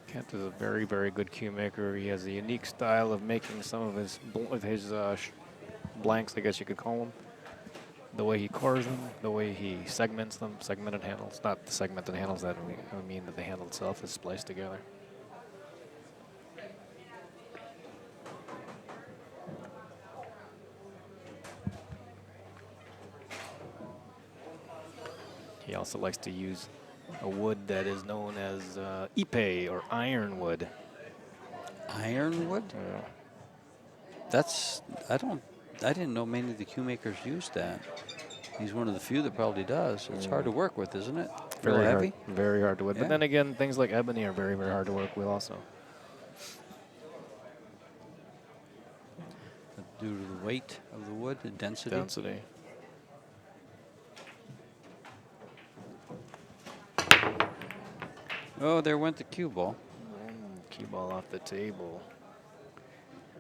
Kent is a very, very good cue maker. He has a unique style of making some of his blanks, I guess you could call them. The way he cores them, the way he segments them, segmented handles. Not the segmented handles that I mean that the handle itself is spliced together. He also likes to use a wood that is known as ipe or ironwood. Ironwood? That's I didn't know many of the cue makers used that. He's one of the few that probably does. It's hard to work with, isn't it? Very Real hard, heavy. very hard to wood. Yeah. But then again, things like ebony are very, very hard to work with also. Due to the weight of the wood, the density. Density. Oh, there went the cue ball. Cue ball off the table.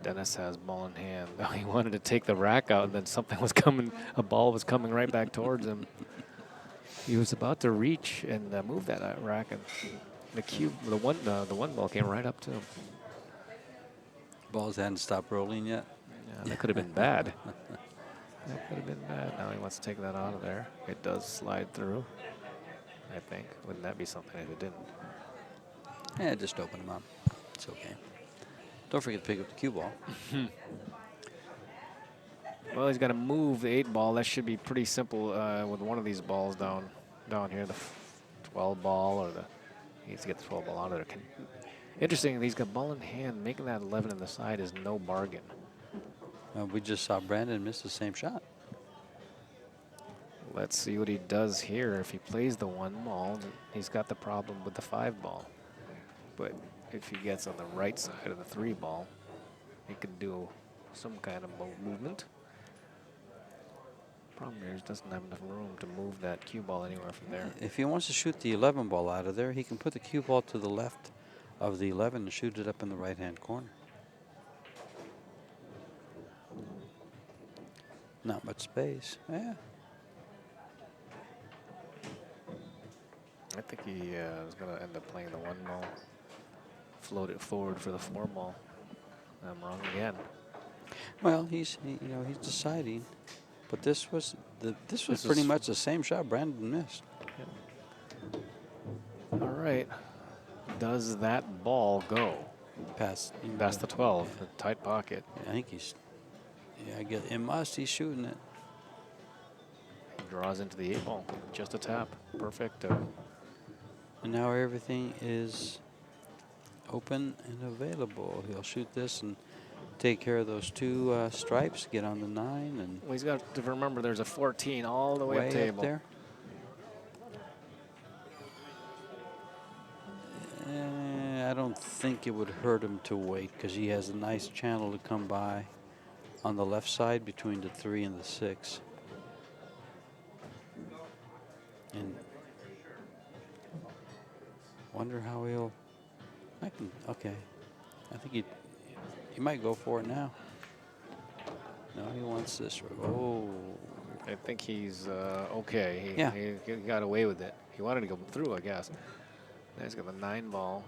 Dennis has ball in hand. He wanted to take the rack out, and then something was coming. A ball was coming right back towards him. He was about to reach and move that rack, and the one ball came right up to him. Balls hadn't stopped rolling yet. Yeah, that could have been bad. That could have been bad. Now he wants to take that out of there. It does slide through, I think. Wouldn't that be something if it didn't? Yeah, just open them up. It's okay. Don't forget to pick up the cue ball. Well, he's got to move the 8 ball. That should be pretty simple with one of these balls down here, the 12 ball or he needs to get the 12 ball out of there. Interesting, he's got ball in hand. Making that 11 in the side is no bargain. We just saw Brandon miss the same shot. Let's see what he does here. If he plays the 1 ball, he's got the problem with the 5 ball. But if he gets on the right side of the 3 ball, he could do some kind of movement. Problem here is he doesn't have enough room to move that cue ball anywhere from there. If he wants to shoot the 11 ball out of there, he can put the cue ball to the left of the 11 and shoot it up in the right-hand corner. Not much space. Yeah. I think he is going to end up playing the 1 ball. Float it forward for the 4 ball. I'm wrong again. Well, he's deciding, but this was pretty much the same shot Brandon missed. All right. Does that ball go Past the 12? The tight pocket. I think he's. Yeah, I guess it must. He's shooting it. He draws into the 8 ball. Just a tap. Perfect. And now everything is open and available. He'll shoot this and take care of those 2 stripes, get on the 9, and Well, he's got to remember there's a 14 all the way up table. up there. I don't think it would hurt him to wait because he has a nice channel to come by on the left side between the 3 and the 6. And wonder how he'll. Okay. I think he might go for it now. No, he wants this. Oh. I think he's okay. Yeah. He got away with it. He wanted to go through, I guess. Now he's got the 9 ball.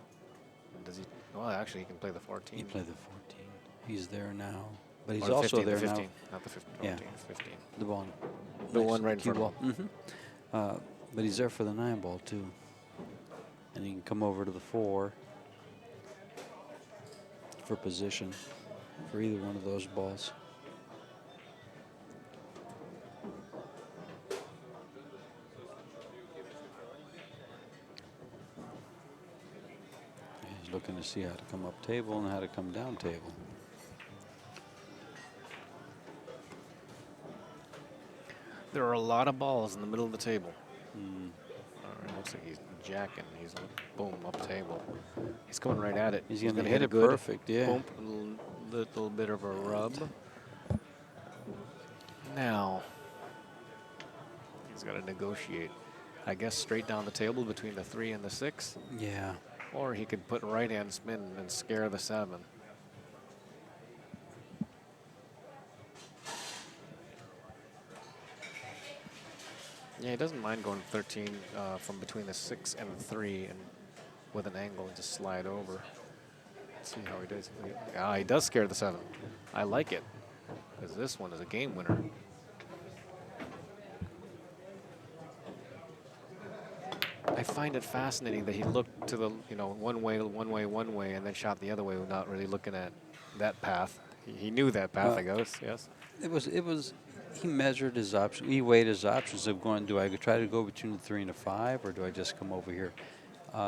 Does he? Well, actually, he can play the 14. He played the 14. He's there now. But he's Or the also 15, there the 15, now. not the 15. Yeah. 15. The ball. The one right in cue front of ball. But he's there for the 9 ball, too. And he can come over to the 4 for position for either one of those balls. He's looking to see how to come up table and how to come down table. There are a lot of balls in the middle of the table. All right, looks like he's jacking. He's boom up table. He's coming right at it. He's going to hit hit it good. perfect, yeah. Boom, little bit of a rub. Now he's got to negotiate. I guess straight down the table between the 3 and the 6. Yeah. Or he could put right hand spin and scare the 7. Yeah, he doesn't mind going 13 from between the 6 and the 3 and with an angle and just slide over. Let's see how he does. He does scare the 7. I like it because this one is a game winner. I find it fascinating that he looked to the, one way, and then shot the other way without really looking at that path. He knew that path, I guess, yes. It was, he measured his options. He weighed his options of going, do I try to go between the 3 and the 5, or do I just come over here?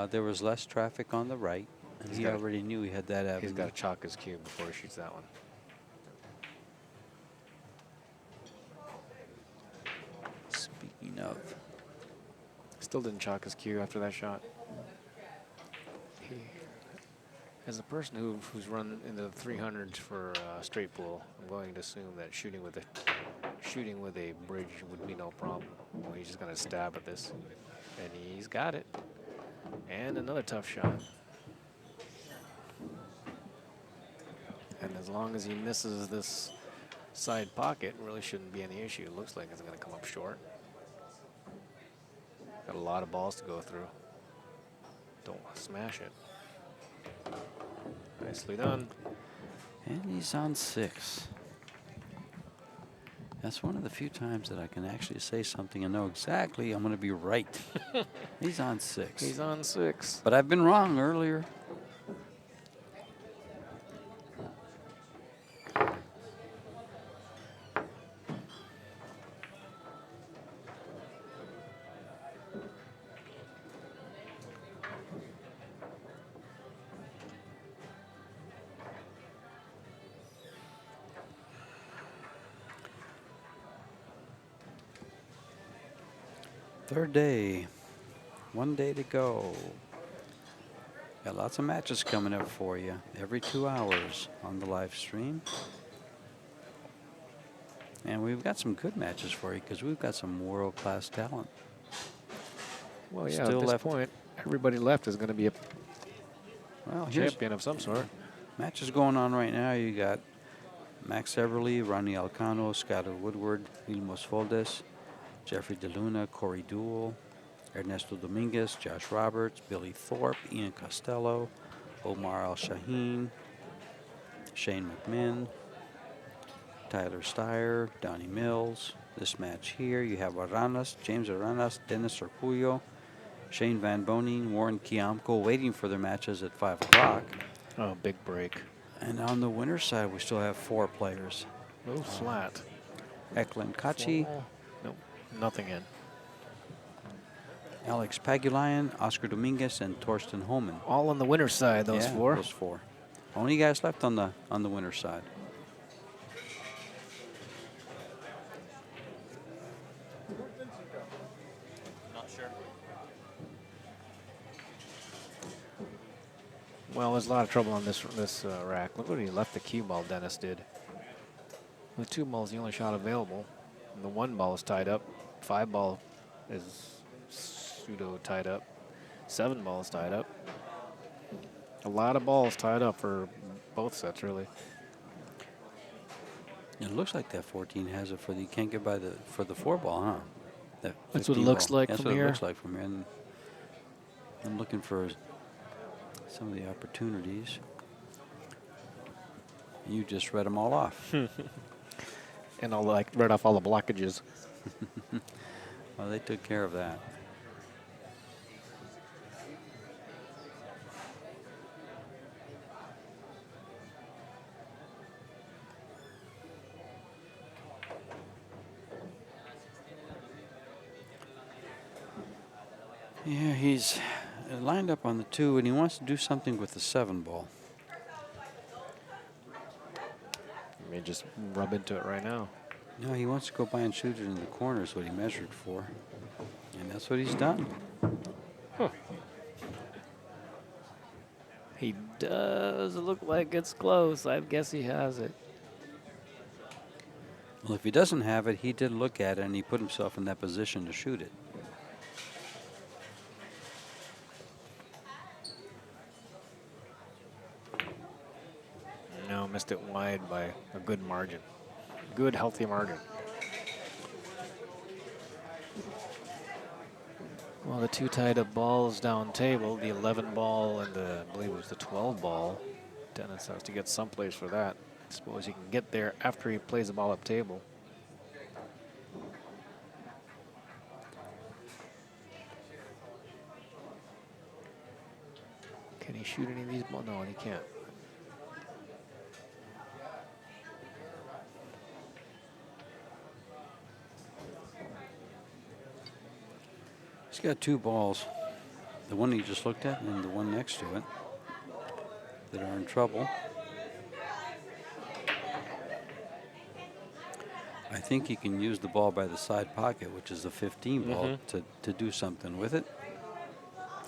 There was less traffic on the right, and he already knew he had that avenue. He's got to chalk his cue before he shoots that one. Speaking of. Still didn't chalk his cue after that shot. As a person who's run into the 300s for straight pool, I'm going to assume that shooting with a bridge would be no problem. Well, he's just going to stab at this, and he's got it. And another tough shot. And as long as he misses this side pocket, really shouldn't be any issue. It looks like it's going to come up short. Got a lot of balls to go through. Don't smash it. Nicely done. And he's on 6. That's one of the few times that I can actually say something and know exactly I'm going to be right. He's on 6. He's on 6. But I've been wrong earlier. Third day, 1 day to go. Got lots of matches coming up for you every 2 hours on the live stream. And we've got some good matches for you because we've got some world-class talent. Well, yeah, Still at this left. point, everybody left is going to be a Well, here's champion of some sort. matches going on right now. You got Max Everly, Ronnie Alcano, Skyler Woodward, Vilmos Foldes, Jeffrey DeLuna, Corey Deuel, Ernesto Dominguez, Josh Roberts, Billy Thorpe, Ian Costello, Omar Al-Shaheen, Shane McMinn, Tyler Steyer, Donnie Mills. This match here, you have Aranas, James Aranas, Dennis Orcullo, Shane Van Boning, Warren Kiamko waiting for their matches at 5 o'clock. Oh, big break. And on the winner's side, we still have 4 players. Oh, flat. Eklund Kachi, Nope, nothing in. Alex Pagulayan, Oscar Dominguez, and Torsten Holman. All on the winner's side, those Yeah, four. Those 4. Only guys left on the winner's side. Well, there's a lot of trouble on this rack. Look what he left the cue ball, Dennis did. With 2 balls, the only shot available. And the 1 ball is tied up. 5 ball is pseudo tied up. 7 balls tied up. A lot of balls tied up for both sets, really. It looks like that 14 has it for the, you can't get by for the 4 ball, huh? That That's what it 15 looks ball. like That's from what here. it looks like from here. And I'm looking for some of the opportunities. You just read them all off. And I'll like read off all the blockages. Well, they took care of that. Yeah, he's lined up on the 2, and he wants to do something with the 7 ball. Let me just rub into it right now. No, he wants to go by and shoot it in the corner is what he measured for. And that's what he's done. Huh. He does look like it's close. I guess he has it. Well, if he doesn't have it, he did look at it, and he put himself in that position to shoot it. No, missed it wide by a good margin. Good, healthy margin. Well, the 2 tied up balls down table, the 11 ball and the, I believe it was the 12 ball. Dennis has to get someplace for that. I suppose he can get there after he plays the ball up table. Can he shoot any of these balls? No, he can't. He's got 2 balls. The one he just looked at and the one next to it that are in trouble. I think he can use the ball by the side pocket, which is the 15 ball, to do something with it.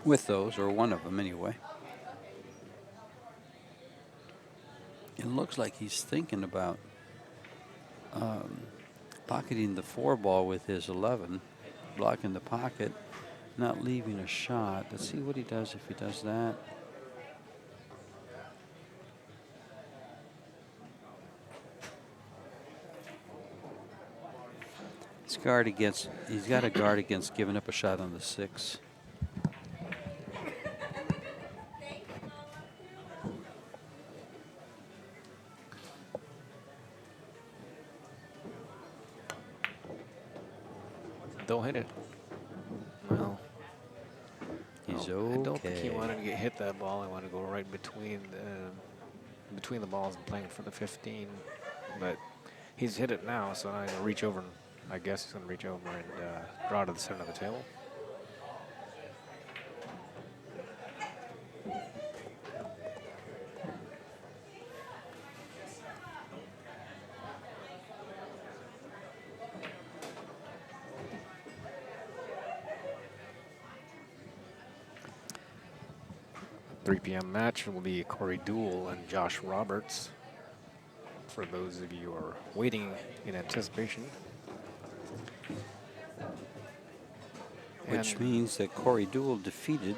With those, or one of them anyway. It looks like he's thinking about pocketing the 4 ball with his 11, blocking the pocket, not leaving a shot. Let's see what he does if he does that. He's got a guard against giving up a shot on the 6. Don't hit it. Well, He's I don't think he okay. wanted to get hit that ball. He wanted to go right between the balls and playing for the 15. But he's hit it now, so now he's going to reach over. And I guess he's going to reach over and draw to the center of the table. 3 p.m. match will be Corey Dool and Josh Roberts. For those of you who are waiting in anticipation. Which means that Corey Dool defeated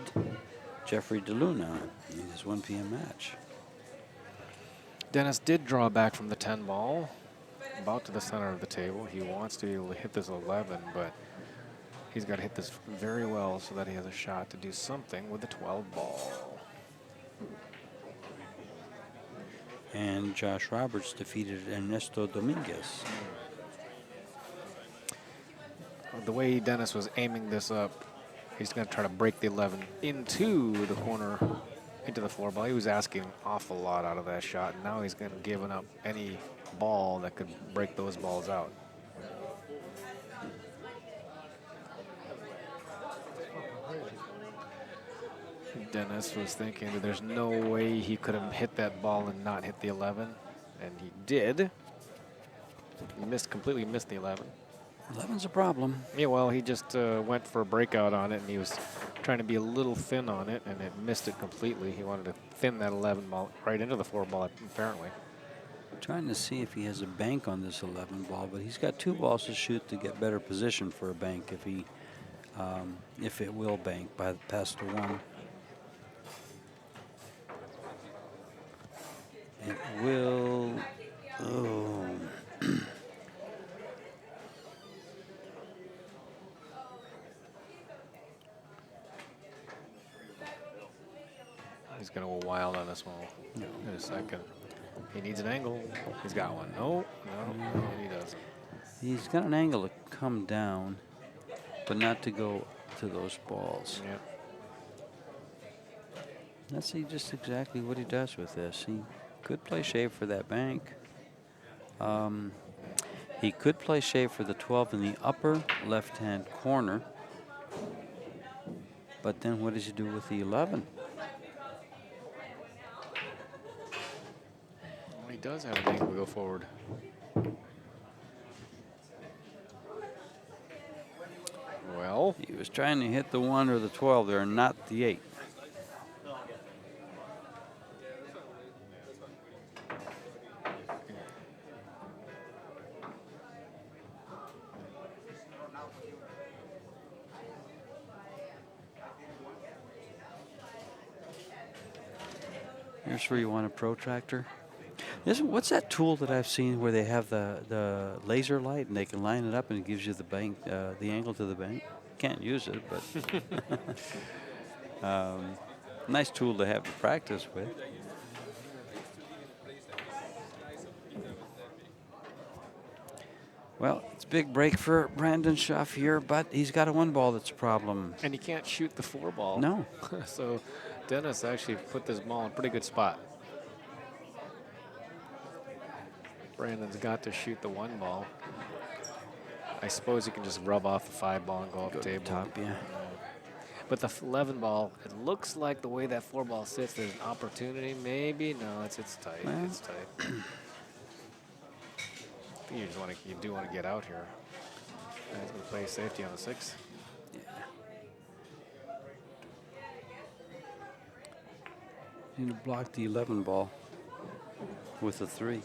Jeffrey DeLuna in his 1 p.m. match. Dennis did draw back from the 10 ball, about to the center of the table. He wants to be able to hit this 11, but he's got to hit this very well so that he has a shot to do something with the 12 ball. And Josh Roberts defeated Ernesto Dominguez. The way Dennis was aiming this up, he's going to try to break the 11 into the corner, into the 4 ball. He was asking an awful lot out of that shot, and now he's going to give up any ball that could break those balls out. Dennis was thinking that there's no way he could have hit that ball and not hit the 11, and he did. He completely missed the 11. 11's a problem. Yeah, well, he just went for a breakout on it, and he was trying to be a little thin on it, and it missed it completely. He wanted to thin that 11 ball right into the 4 ball, apparently. Trying to see if he has a bank on this 11 ball, but he's got 2 balls to shoot to get better position for a bank if it will bank past the 1. It will. Oh. He's going to go wild on this one in a second. He needs an angle. He's got one. No, he doesn't. He's got an angle to come down, but not to go to those balls. Yep. Let's see just exactly what he does with this. He could play shave for that bank. He could play shave for the 12 in the upper left-hand corner. But then what does he do with the 11? Well, he does have an angle to go forward. Well, He was trying to hit the 1 or the 12 there, not the 8. Here's where you want a protractor. What's that tool that I've seen where they have the laser light and they can line it up and it gives you the bank, the angle to the bank? Can't use it, but nice tool to have to practice with. Well, it's a big break for Brandon Shuff here, but he's got a 1 ball that's a problem. and he can't shoot the 4 ball. No. So Dennis actually put this ball in a pretty good spot. Brandon's got to shoot the 1 ball. I suppose he can just rub off the 5 ball and go up the table. Top, yeah. But the 11 ball, it looks like the way that 4 ball sits, there's an opportunity. Maybe no, it's tight. Well. It's tight. I think you do want to get out here. He's going to play safety on the 6. Yeah. You need to block the 11 ball with a 3.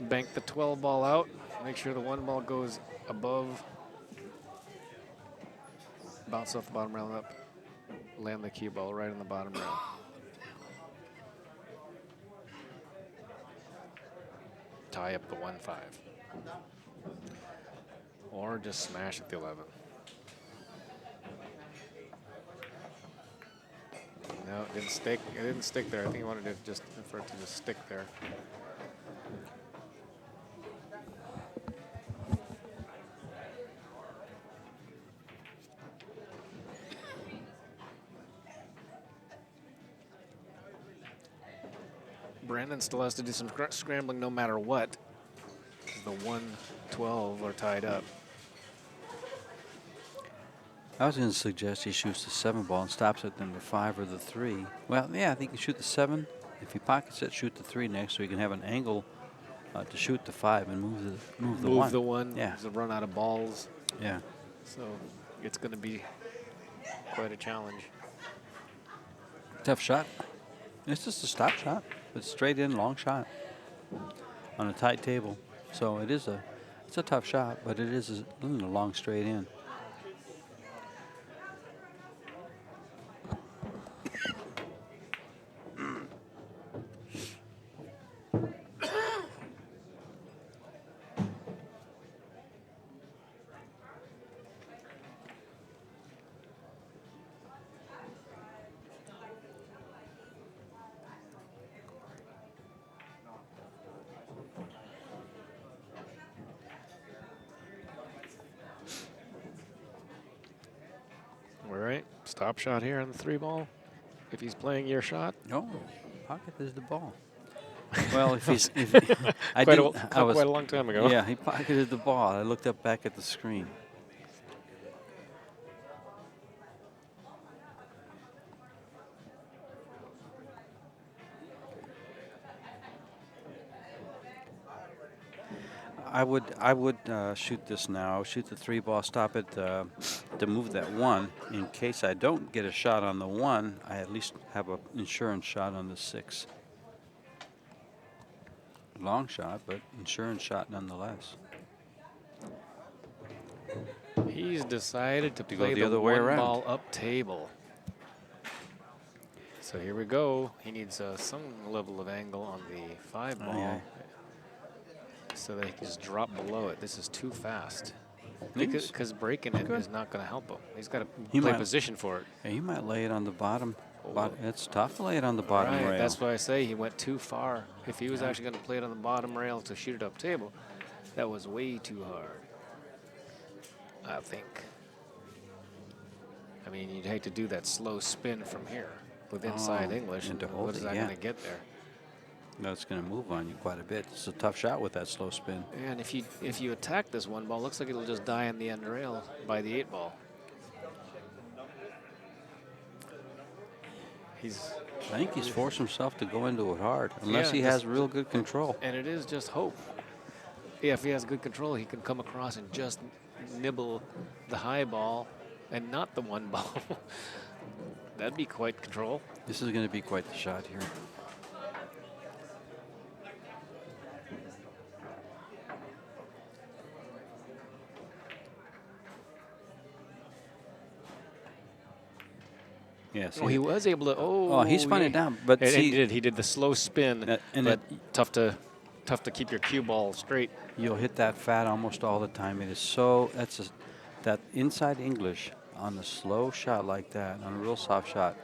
Bank the 12 ball out. Make sure the 1 ball goes above. Bounce off the bottom rail and up. Land the cue ball right on the bottom rail. Tie up the 1-5. Or just smash at the 11. No, it didn't stick. It didn't stick there. I think he wanted it for it to just stick there. Brandon still has to do some scrambling no matter what. The 1-12 are tied up. I was going to suggest he shoots the 7 ball and stops at number 5 or the 3. Well, yeah, I think he can shoot the 7. If he pockets it, shoot the 3 next so he can have an angle to shoot the 5 and move the Move 1. the one. Yeah. To run out of balls. Yeah. So it's going to be quite a challenge. Tough shot. It's just a stop shot. It's straight in, long shot on a tight table. So it's a tough shot, but it is a long straight in. All right, stop shot here on the 3 ball. If he's playing your shot. Oh, pocket is the ball. Well, if he's, Quite a long time ago. Yeah, he pocketed the ball. I looked up back at the screen. I would shoot this now. Shoot the 3 ball. Stop it to move that 1. In case I don't get a shot on the 1, I at least have an insurance shot on the 6. Long shot, but insurance shot nonetheless. He's decided to go play the the other way 1 around. ball up table. So here we go. He needs some level of angle on the 5 ball. yeah. So that he can just drop below it. This is too fast. He's- Because breaking it good. is not going to help him. He's got to He play might- position for it. Yeah, you might lay it on the bottom. Oh. It's tough to lay it on the bottom Right, rail. that's why I say he went too far. If he was actually going to play it on the bottom rail to shoot it up table, that was way too hard, I think. I mean, you'd hate to do that slow spin from here with inside English. and to What hold is it, that yeah. going to get there? No, it's going to move on you quite a bit. It's a tough shot with that slow spin. And if you attack this 1 ball, looks like it'll just die on the end rail by the 8 ball. I think he's forced himself to go into it hard, unless Yeah, he just- has real good control. And it is just hope. Yeah, if he has good control, he can come across and just nibble the high ball and not the 1 ball. That'd be quite control. This is going to be quite the shot here. Yes. Oh, he was able to. Oh, he spun yeah. it down, but And see, he did the slow spin, and but tough to keep your cue ball straight. you'll hit that fat almost all the time. It is so that inside English on a slow shot like that, on a real soft shot.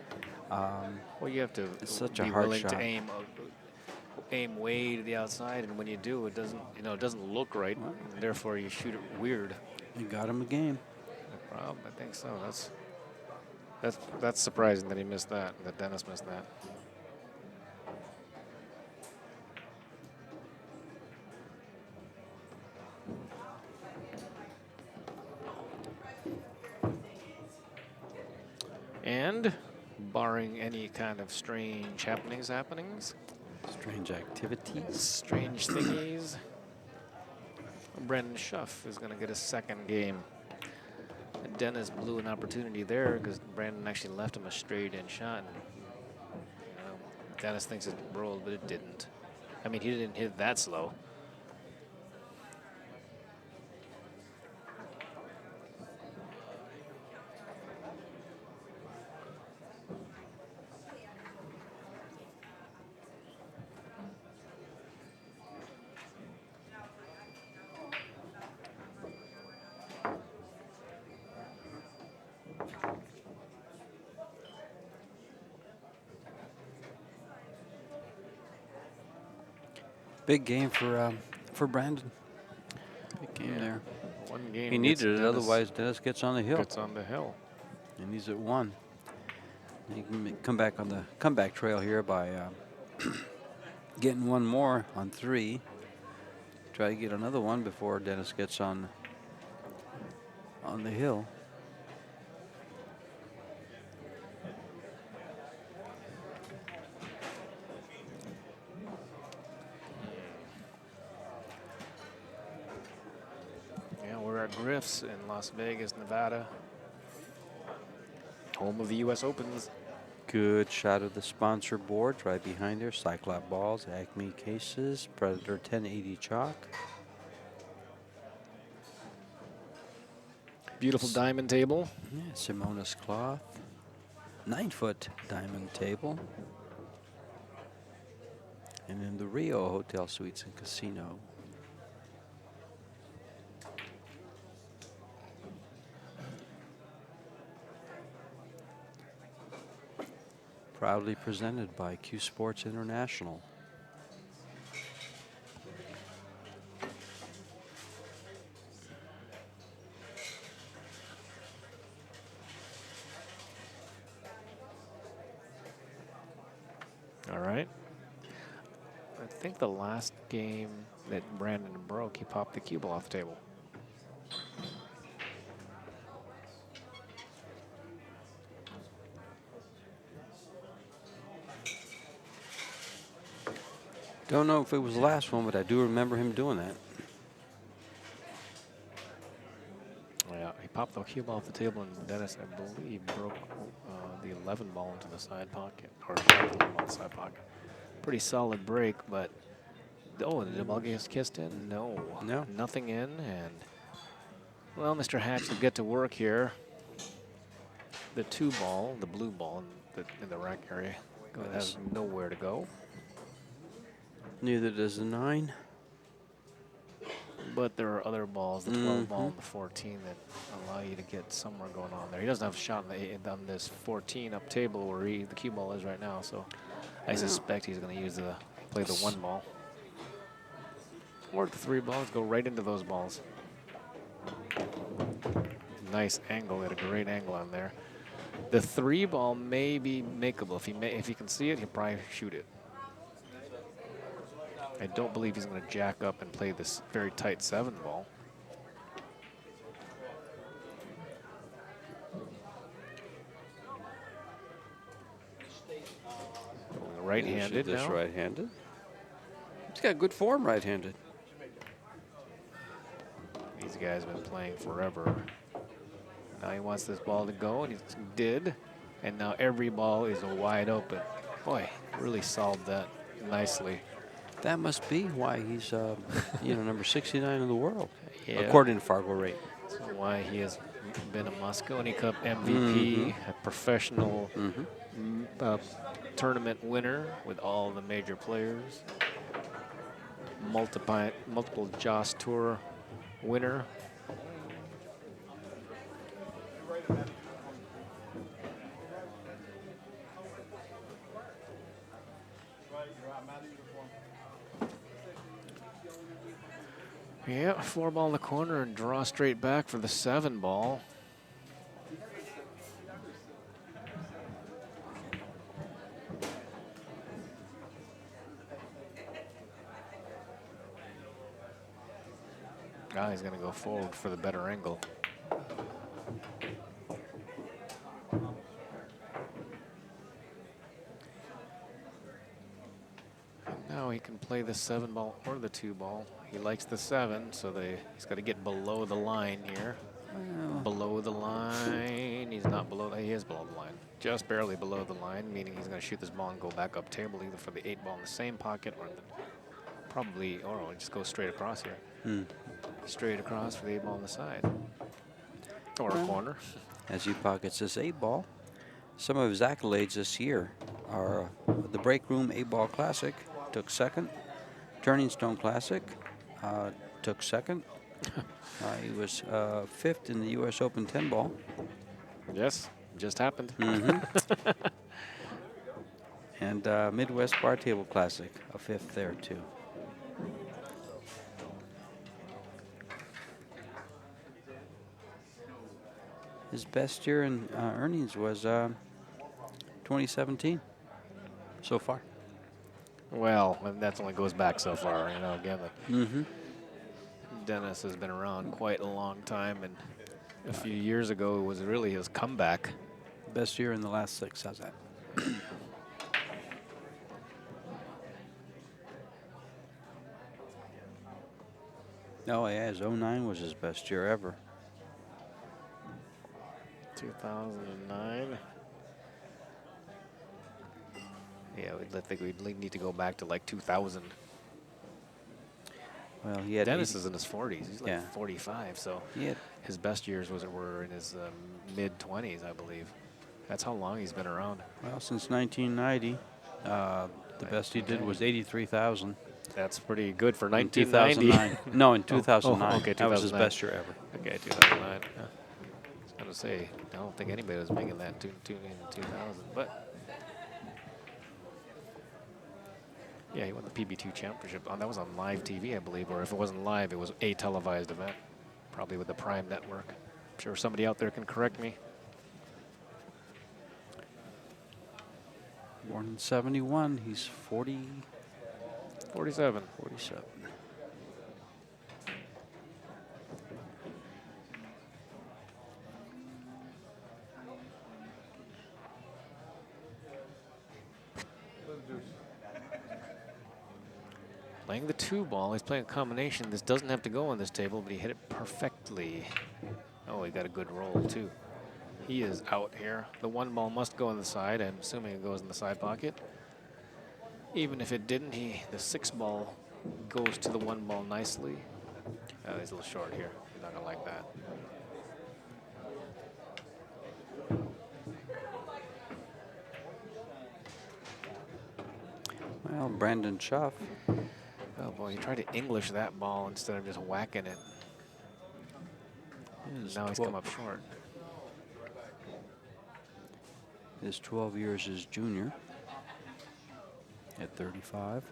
Well, you have to It's such a be hard willing shot. to aim way to the outside, and when you do, it doesn't look right. And therefore, you shoot it weird. You got him a game. No problem. I think so. That's surprising that he missed that. That Dennis missed that. And barring any kind of strange happenings, Strange activities. strange thingies, Brendan Shuff is going to get a 2nd game. And Dennis blew an opportunity there because Brandon actually left him a straight-in shot. And, Dennis thinks it rolled, but it didn't. I mean, he didn't hit that slow. Big game for Brandon. Big game Yeah. there. 1 game. He gets needed it, Dennis- otherwise Dennis gets on the hill. Gets on the hill. And he's at 1. He can come back on the comeback trail here by getting 1 more on 3. Try to get another one before Dennis gets on the hill. Griffs in Las Vegas, Nevada. Home of the U.S. Opens. Good shot of the sponsor boards right behind there. Cyclop balls, ACME cases, Predator 1080 chalk. Beautiful diamond table. Yeah, Simonis cloth. 9-foot diamond table. And then the Rio Hotel Suites and Casino. Proudly presented by CueSports International. All right. I think the last game that Brandon broke, he popped the cue ball off the table. Don't know if it was the last one, but I do remember him doing that. Yeah, he popped the cue ball off the table, and Dennis, I believe, broke the 11 ball into the side pocket, or the 11 ball in the side pocket. Pretty solid break, but oh, did the ball get kissed in? No, No. Nothing in, and well, Mr. Hatch will get to work here. The 2 ball, the blue ball in the rack area, has nowhere to go. Neither does the 9. But there are other balls, the 12 ball and the 14, that allow you to get somewhere going on there. He doesn't have a shot on this 14 up table where the cue ball is right now, so I suspect he's going to play the 1 ball. Or the 3 balls, go right into those balls. Nice angle, got a great angle on there. The 3 ball may be makeable. If he can see it, he'll probably shoot it. I don't believe he's going to jack up and play this very tight 7 ball. Right-handed now. This right-handed. He's got good form right-handed. These guys have been playing forever. Now he wants this ball to go, and he did. And now every ball is wide open. Boy, really solved that nicely. That must be why he's, number 69 in the world, Yeah. according to Fargo Rate. That's why he has been a Moscone Cup MVP, a professional tournament winner with all the major players, multiple Joss Tour winner. Yeah, 4 ball in the corner and draw straight back for the 7 ball. Now he's going to go forward for the better angle. Now he can play the 7 ball or the 2 ball. He likes the 7, so he's got to get below the line here. Below the line. He's not below. He is below the line. Just barely below the line, meaning he's going to shoot this ball and go back up table, either for the 8 ball in the same pocket or just go straight across here. Straight across for the 8 ball on the side. Or a corner. As he pockets this 8 ball, some of his accolades this year are the Break Room 8 Ball Classic, took 2nd. Turning Stone Classic, took 2nd. He was 5th in the U.S. Open 10 ball. Yes, just happened. And Midwest Bar Table Classic, a 5th there too. His best year in earnings was 2017 so far. Well, and that only goes back so far, again. Dennis has been around quite a long time, and a few years ago it was really his comeback. Best year in the last 6, how's that? Oh yeah, his 09 was his best year ever. 2009. Yeah, I think we'd need to go back to like 2000. Well, he had Dennis is in his 40s. He's like Yeah. 45, so Yeah. his best years were in his mid-20s, I believe. That's how long he's been around. Well, since 1990, the best he did was 83,000. That's pretty good for In 1990. 2009. No, in 2009. Okay, That was his 2009. best year ever. Okay, 2009. I was going to say, I don't think anybody was making that in 2000, but yeah, he won the PB2 championship. That was on live TV, I believe, or if it wasn't live, it was a televised event, probably with the Prime Network. I'm sure somebody out there can correct me. Born in 71, he's 40. 47. 47. Playing the 2-ball, he's playing a combination. This doesn't have to go on this table, but he hit it perfectly. Oh, he got a good roll, too. He is out here. The 1-ball must go on the side. I'm assuming it goes in the side pocket. Even if it didn't, the 6-ball goes to the 1-ball nicely. Oh, he's a little short here. You're not going to like that. Well, Brandon Shuff. Oh, boy, he tried to English that ball instead of just whacking it. Now he's come up short. His 12 years as junior at 35.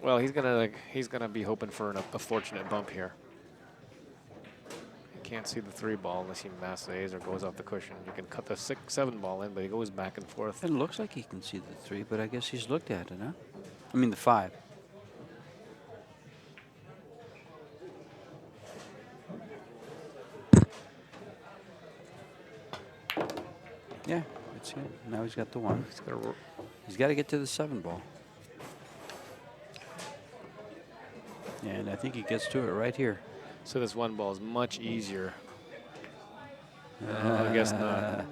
Well, he's gonna be hoping for a fortunate bump here. He can't see the 3-ball unless he massays or goes off the cushion. You can cut the 6-7 in, but he goes back and forth. It looks like he can see the 3, but I guess he's looked at it, huh? I mean the 5. Yeah, it's him. Now he's got the 1. He's got to get to the 7-ball. And I think he gets to it right here. So this 1-ball is much easier. I guess not.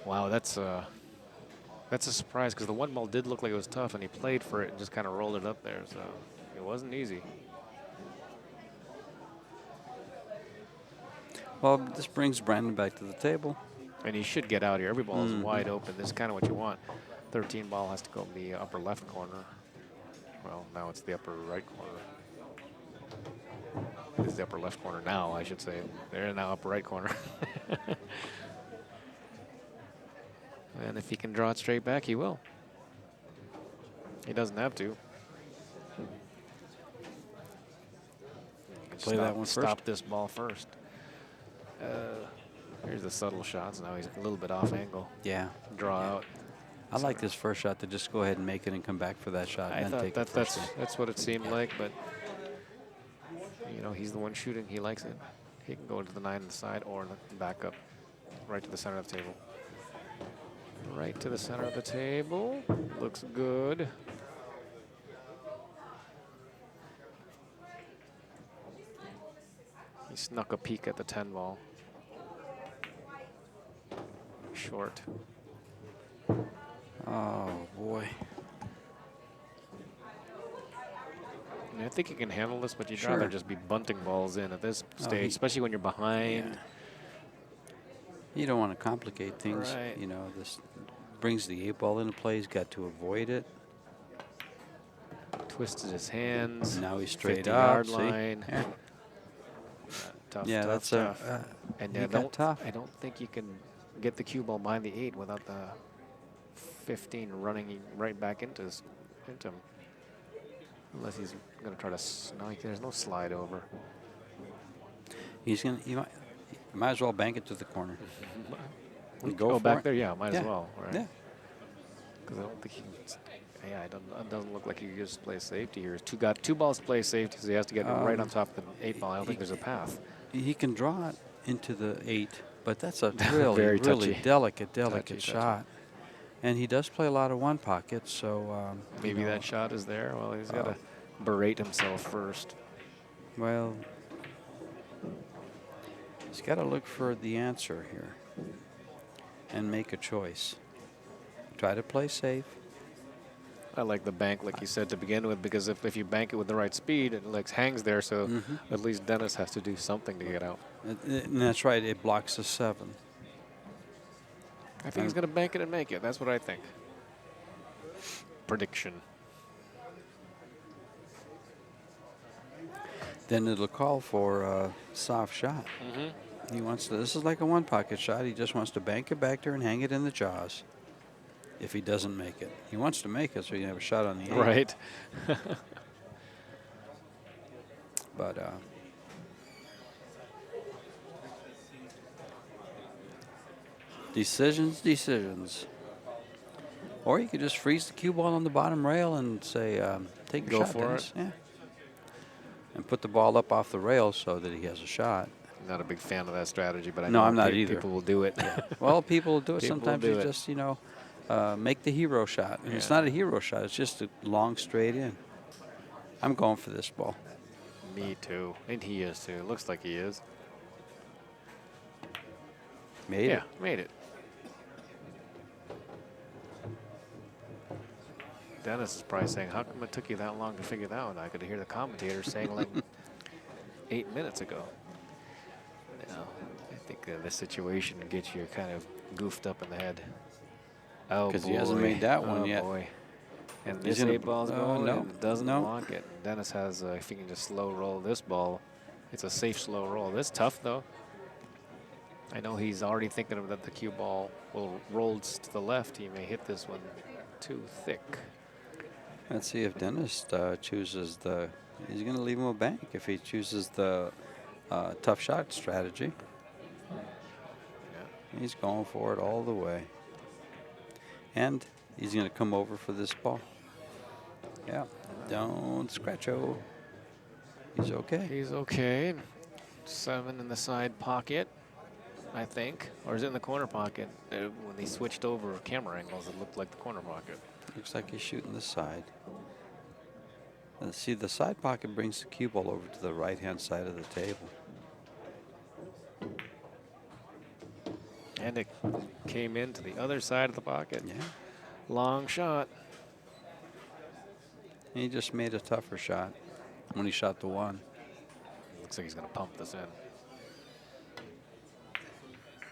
Wow, that's a surprise because the 1-ball did look like it was tough, and he played for it and just kind of rolled it up there. So it wasn't easy. Well, this brings Brandon back to the table. And he should get out here. Every ball is wide open. This is kind of what you want. 13-ball has to go in the upper left corner. Well, now it's the upper right corner. It's the upper left corner now, I should say. They're now upper right corner. And if he can draw it straight back, he will. He doesn't have to. Play that one first. Stop this ball first. Here's the subtle shots. Now he's a little bit off angle. Yeah. Draw out. I like this first shot to just go ahead and make it and come back for that shot. I And then thought take that, the first one. that's what it seemed like, but you know, he's the one shooting. He likes it. He can go into the 9 on the side or back up right to the center of the table. Right to the center of the table. Looks good. He snuck a peek at the 10-ball. Short. Oh, boy. I think you can handle this, but you'd Sure. rather just be bunting balls in at this stage, especially when you're behind. Yeah. You don't want to complicate things. Right. You know, this brings the 8-ball into play. He's got to avoid it. Twisted his hands. Now he's straight 50-yard up. line. Yeah, Tough, yeah, tough, that's tough. and And he got tough. I don't think you can get the cue ball behind the 8 without the 15 running right back into him. Unless he's going to try to, no, there's no slide over. He's gonna. You might as well bank it to the corner. We Go go for back it. there, yeah, might Yeah. as well, right? Yeah. Because I don't think he can, yeah, it doesn't look like he can just play safety here. Got two balls to play safety, so he has to get right on top of the 8-ball. I don't think there's a path. He can draw it into the 8, but that's a really, Very really touchy. delicate Touchy. shot. And he does play a lot of one pocket, so Maybe that shot is there. Well, he's got to berate himself first. Well, he's got to look for the answer here and make a choice. Try to play safe. I like the bank, like you said, to begin with, because if you bank it with the right speed, it like hangs there, so at least Dennis has to do something to get out. And that's right, it blocks the 7. I think he's going to bank it and make it. That's what I think. Prediction. Then it'll call for a soft shot. He wants to, this is like a one pocket shot. He just wants to bank it back there and hang it in the jaws if he doesn't make it. He wants to make it so he can have a shot on the 8. Right. But decisions. Or you could just freeze the cue ball on the bottom rail and say, take your Go shot, for Dennis. it. Yeah. And put the ball up off the rail so that he has a shot. Not a big fan of that strategy, but I No, know I'm not either. people will do it. Well, people do it. People will Sometimes do you it. just, make the hero shot. And it's Yeah. not a hero shot. It's just a long straight in. I'm going for this ball. Me too. And he is too. It looks like he is. Made Yeah, it. made it. Dennis is probably saying, how come it took you that long to figure that one out? I could hear the commentator saying like 8 minutes ago. No, I think this situation gets you kind of goofed up in the head. Oh, boy. Because he hasn't made that one yet. Boy. And He's this gonna- 8 ball's going, no, and it doesn't no. block it. Dennis has, if he can just slow roll this ball, it's a safe slow roll. This tough, though. I know he's already thinking of that the cue ball will roll to the left. He may hit this one too thick. Let's see if Dennis chooses the. He's going to leave him a bank if he chooses the tough shot strategy. Yeah. He's going for it all the way. And he's going to come over for this ball. Yeah. Don't scratch-o. He's okay. He's okay. 7 in the side pocket, I think. Or is it in the corner pocket? When he switched over camera angles, it looked like the corner pocket. Looks like he's shooting the side. And see, the side pocket brings the cue ball over to the right-hand side of the table. And it came into the other side of the pocket. Yeah. Long shot. He just made a tougher shot when he shot the 1. Looks like he's going to pump this in.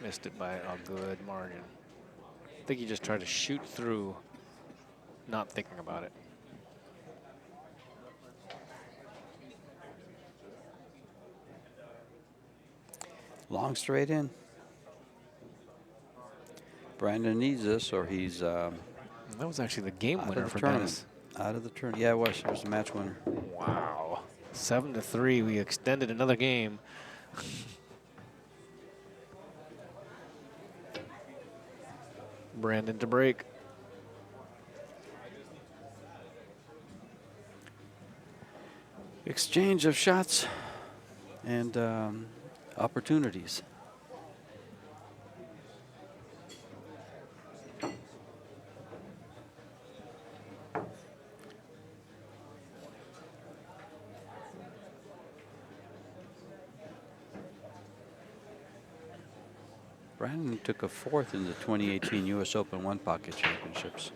Missed it by a good margin. I think he just tried to shoot through, not thinking about it. Long straight in. Brandon needs this, or he's That was actually the game out winner of the for tournament. Dennis. Out of the tournament. Yeah, it was. It was the match winner. Wow. 7-3. We extended another game. Brandon to break. Exchange of shots and opportunities. Brandon took a 4th in the 2018 U.S. Open One Pocket Championships.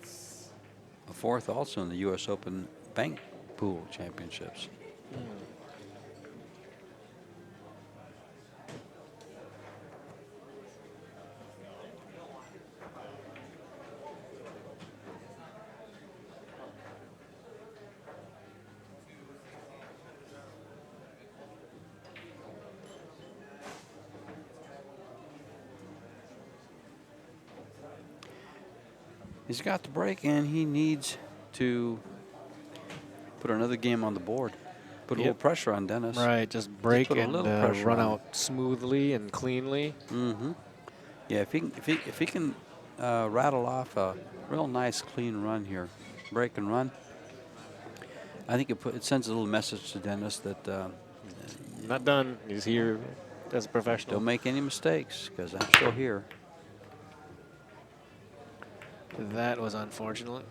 A 4th also in the U.S. Open Bank Pool Championships. He's got the break, and he needs to put another game on the board. Put a little pressure on Dennis. Right, just break put a and little pressure run on him. out smoothly and cleanly. Mm-hmm. Yeah, if he can rattle off a real nice clean run here, break and run, I think it sends a little message to Dennis that Not done. He's here as a professional. don't make any mistakes because I'm still here. That was unfortunate.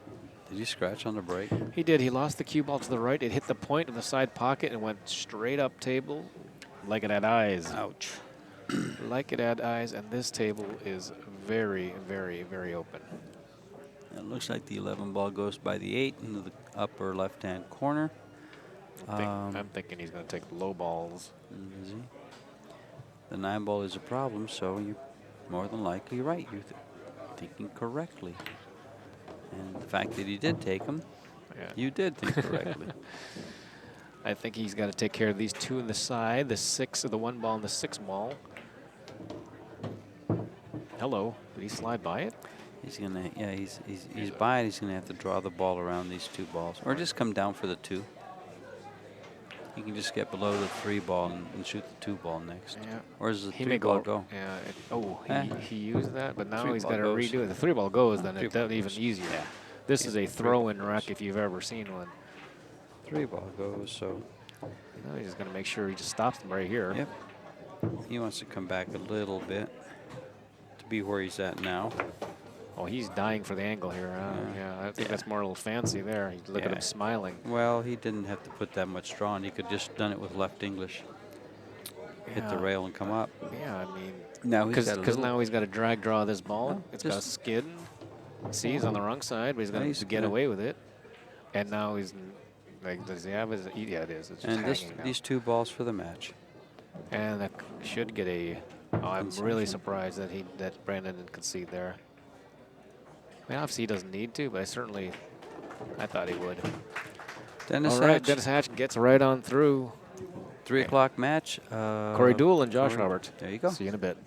Did you scratch on the break? He did. He lost the cue ball to the right. It hit the point of the side pocket and went straight up table like it had eyes. Ouch. Like it had eyes, and this table is very, very, very open. It looks like the 11 ball goes by the 8 into the upper left-hand corner. I'm thinking he's going to take low balls. Is he? The 9 ball is a problem, so you're more than likely right. You're thinking correctly. And the fact that he did take them, you did think correctly. I think he's got to take care of these two in the side, the 6 of the 1 ball and the 6 ball. Hello, did he slide by it? He's gonna, yeah, he's by it. He's gonna have to draw the ball around these 2 balls, or just come down for the 2. He can just get below the 3 ball and shoot the 2 ball next. Yeah. Or does the He 3 may ball go? Yeah. He used that, but now 3 he's ball got to goes. redo it. The 3 ball goes, then 3 it's ball even goes. easier. Yeah. This Yeah, is a 3 throw-in ball rack goes. if you've ever seen one. 3 ball goes. So. Now he's going to make sure he just stops them right here. Yep. He wants to come back a little bit to be where he's at now. Oh, he's dying for the angle here. I think that's more a little fancy there. You look at him smiling. Well, he didn't have to put that much draw on. He could just done it with left English. Hit the rail and come up. Yeah, I mean, Now because now he's got to drag draw this ball. No, It's got to skid. See, he's on the wrong side, but he's going to get away with it. And now he's like, does he have his? Yeah, it is. It's just hanging now. These 2 balls for the match. And that should get a. Oh, I'm really surprised that Brandon didn't concede there. I mean, obviously he doesn't need to, but I thought he would. Dennis All right, Hatch, Dennis Hatch gets right on through. 3 o'clock match. Corey Dool and Josh Roberts. There you go. See you in a bit.